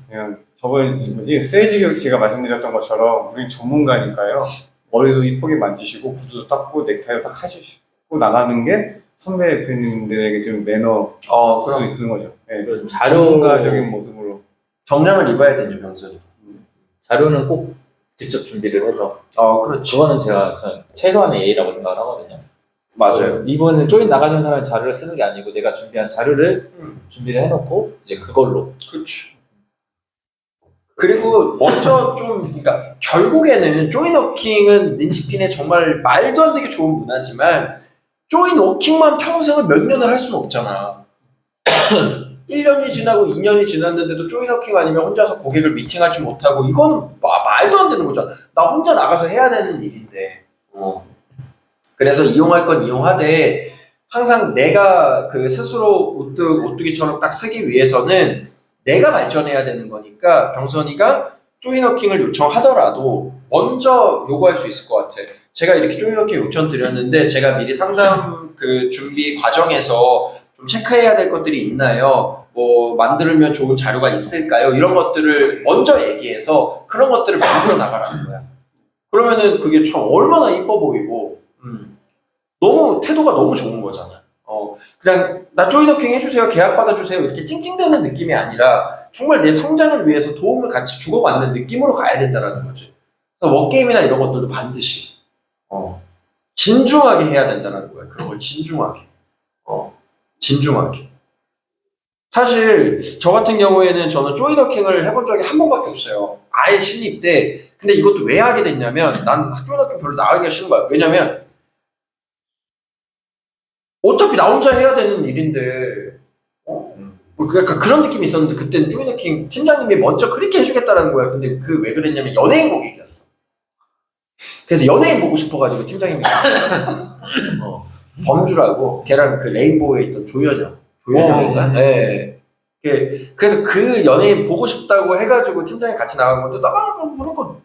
그냥 저번 세이지 교육 제가 말씀드렸던 것처럼 우리 전문가니까요. 머리도 이쁘게 만지시고 구두도 닦고 넥타이도 딱 하시고 나가는 게 선배 대표님들에게 좀 매너 수 있는 거죠. 네. 전문가적인 모습으로 정장을 입어야 되죠, 병선이. 자료는 꼭 직접 준비를 해서. 그렇죠. 그거는 전 최소한의 예의라고 생각을 하거든요. 맞아요. 이분은 조인 나가는 사람이 자료를 쓰는 게 아니고 내가 준비한 자료를 준비를 해놓고 이제 그걸로. 그렇죠. 그리고 먼저 그러니까 결국에는 조인워킹은 린치핀의 정말 말도 안 되게 좋은 문화지만, 조인워킹만 평생을 몇 년을 할 수는 없잖아. 1년이 지나고 2년이 지났는데도 조인워킹 아니면 혼자서 고객을 미팅하지 못하고, 이거는 말도 안 되는 거잖아. 나 혼자 나가서 해야 되는 일인데. 그래서 이용할 건 이용하되, 항상 내가 그 스스로 오뚜기처럼 딱 쓰기 위해서는 내가 발전해야 되는 거니까 병선이가 조이너킹을 요청하더라도 먼저 요구할 수 있을 것 같아. 제가 이렇게 조이너킹 요청 드렸는데 제가 미리 상담 그 준비 과정에서 좀 체크해야 될 것들이 있나요? 뭐 만들면 좋은 자료가 있을까요? 이런 것들을 먼저 얘기해서 그런 것들을 만들어 나가라는 거야. 그러면은 그게 참 얼마나 이뻐 보이고 너무 태도가 너무 좋은 거잖아. 그냥 나 조이너킹 해주세요, 계약 받아주세요 이렇게 찡찡대는 느낌이 아니라 정말 내 성장을 위해서 도움을 같이 주고받는 느낌으로 가야 된다는 거지. 그래서 워게임이나 이런 것들도 반드시 진중하게 해야 된다는 거야. 그런 걸 진중하게. 진중하게. 사실 저 같은 경우에는 저는 조이너킹을 해본 적이 한 번밖에 없어요. 아예 신입 때. 근데 이것도 왜 하게 됐냐면 난 조이너킹 별로 나가기가 싫은 거야. 왜냐면 어차피 나 혼자 해야 되는 일인데 약간 그런 느낌이 있었는데 그때는 조이너킹 팀장님이 먼저 그렇게 해주겠다는 거야. 근데 그 왜 그랬냐면 연예인 고객이었어. 그래서 연예인 보고 싶어가지고 팀장님이 범주라고 걔랑 그 레인보우에 있던 조현영인가? 네. 그래서 그 연예인 보고 싶다고 해가지고 팀장이 같이 나간 건데 나가는 건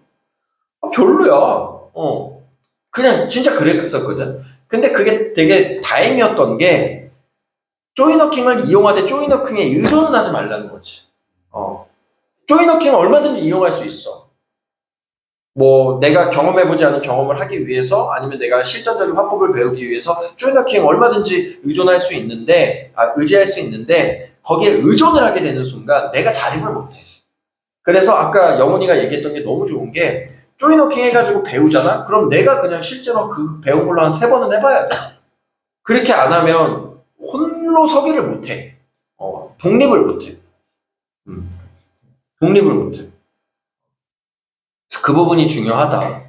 별로야. 그냥 진짜 그랬었거든. 근데 그게 되게 다행이었던 게 조이너킹을 이용하되 조이너킹에 의존은 하지 말라는 거지. 조이너킹을 얼마든지 이용할 수 있어. 뭐 내가 경험해보지 않은 경험을 하기 위해서 아니면 내가 실전적인 화법을 배우기 위해서 조이너킹 얼마든지 의존할 수 있는데 의지할 수 있는데 거기에 의존을 하게 되는 순간 내가 자립을 못해. 그래서 아까 영훈이가 얘기했던 게 너무 좋은 게 조이너킹 해가지고 배우잖아? 그럼 내가 그냥 실제로 그 배운 걸로 한 3번은 해봐야 돼. 그렇게 안 하면 홀로 서기를 못해. 독립을 못해. 독립을 못해. 그 부분이 중요하다.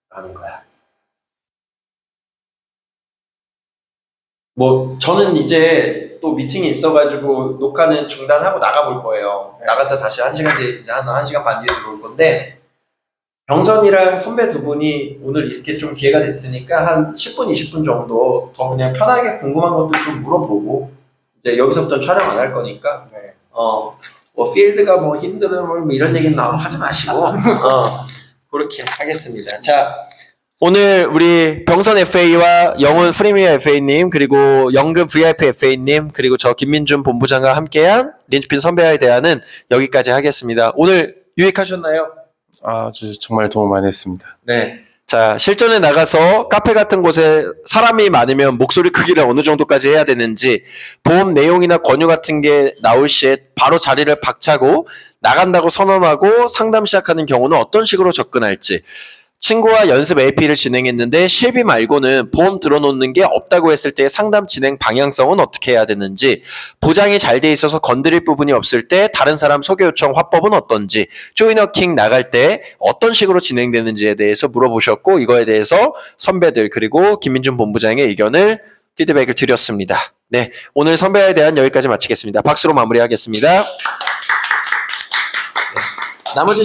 라는 거야. 뭐, 저는 이제 또 미팅이 있어가지고 녹화는 중단하고 나가볼 거예요. 나갔다 다시 1시간 뒤에, 한 1시간 반 뒤에 들어올 건데, 병선이랑 선배 두 분이 오늘 이렇게 좀 기회가 됐으니까 한 10분, 20분 정도 더 그냥 편하게 궁금한 것도 좀 물어보고, 이제 여기서부터 촬영 안 할 거니까, 뭐 필드가 뭐 힘들어 뭐 이런 얘기는 하지 마시고 그렇게 하겠습니다. 자, 오늘 우리 병선 FA와 영훈 프리미어 FA님 그리고 연금 VIP FA님 그리고 저 김민준 본부장과 함께한 린치핀 선배와의 대화는 여기까지 하겠습니다. 오늘 유익하셨나요? 아주 정말 도움 많이 했습니다. 네. 자, 실전에 나가서 카페 같은 곳에 사람이 많으면 목소리 크기를 어느 정도까지 해야 되는지, 보험 내용이나 권유 같은 게 나올 시에 바로 자리를 박차고 나간다고 선언하고 상담 시작하는 경우는 어떤 식으로 접근할지, 친구와 연습 AP를 진행했는데 실비 말고는 보험 들어놓는 게 없다고 했을 때 상담 진행 방향성은 어떻게 해야 되는지, 보장이 잘 돼 있어서 건드릴 부분이 없을 때 다른 사람 소개 요청 화법은 어떤지, 조이너킹 나갈 때 어떤 식으로 진행되는지에 대해서 물어보셨고 이거에 대해서 선배들 그리고 김민준 본부장의 의견을 피드백을 드렸습니다. 네, 오늘 선배에 대한 여기까지 마치겠습니다. 박수로 마무리하겠습니다. 네, 나머지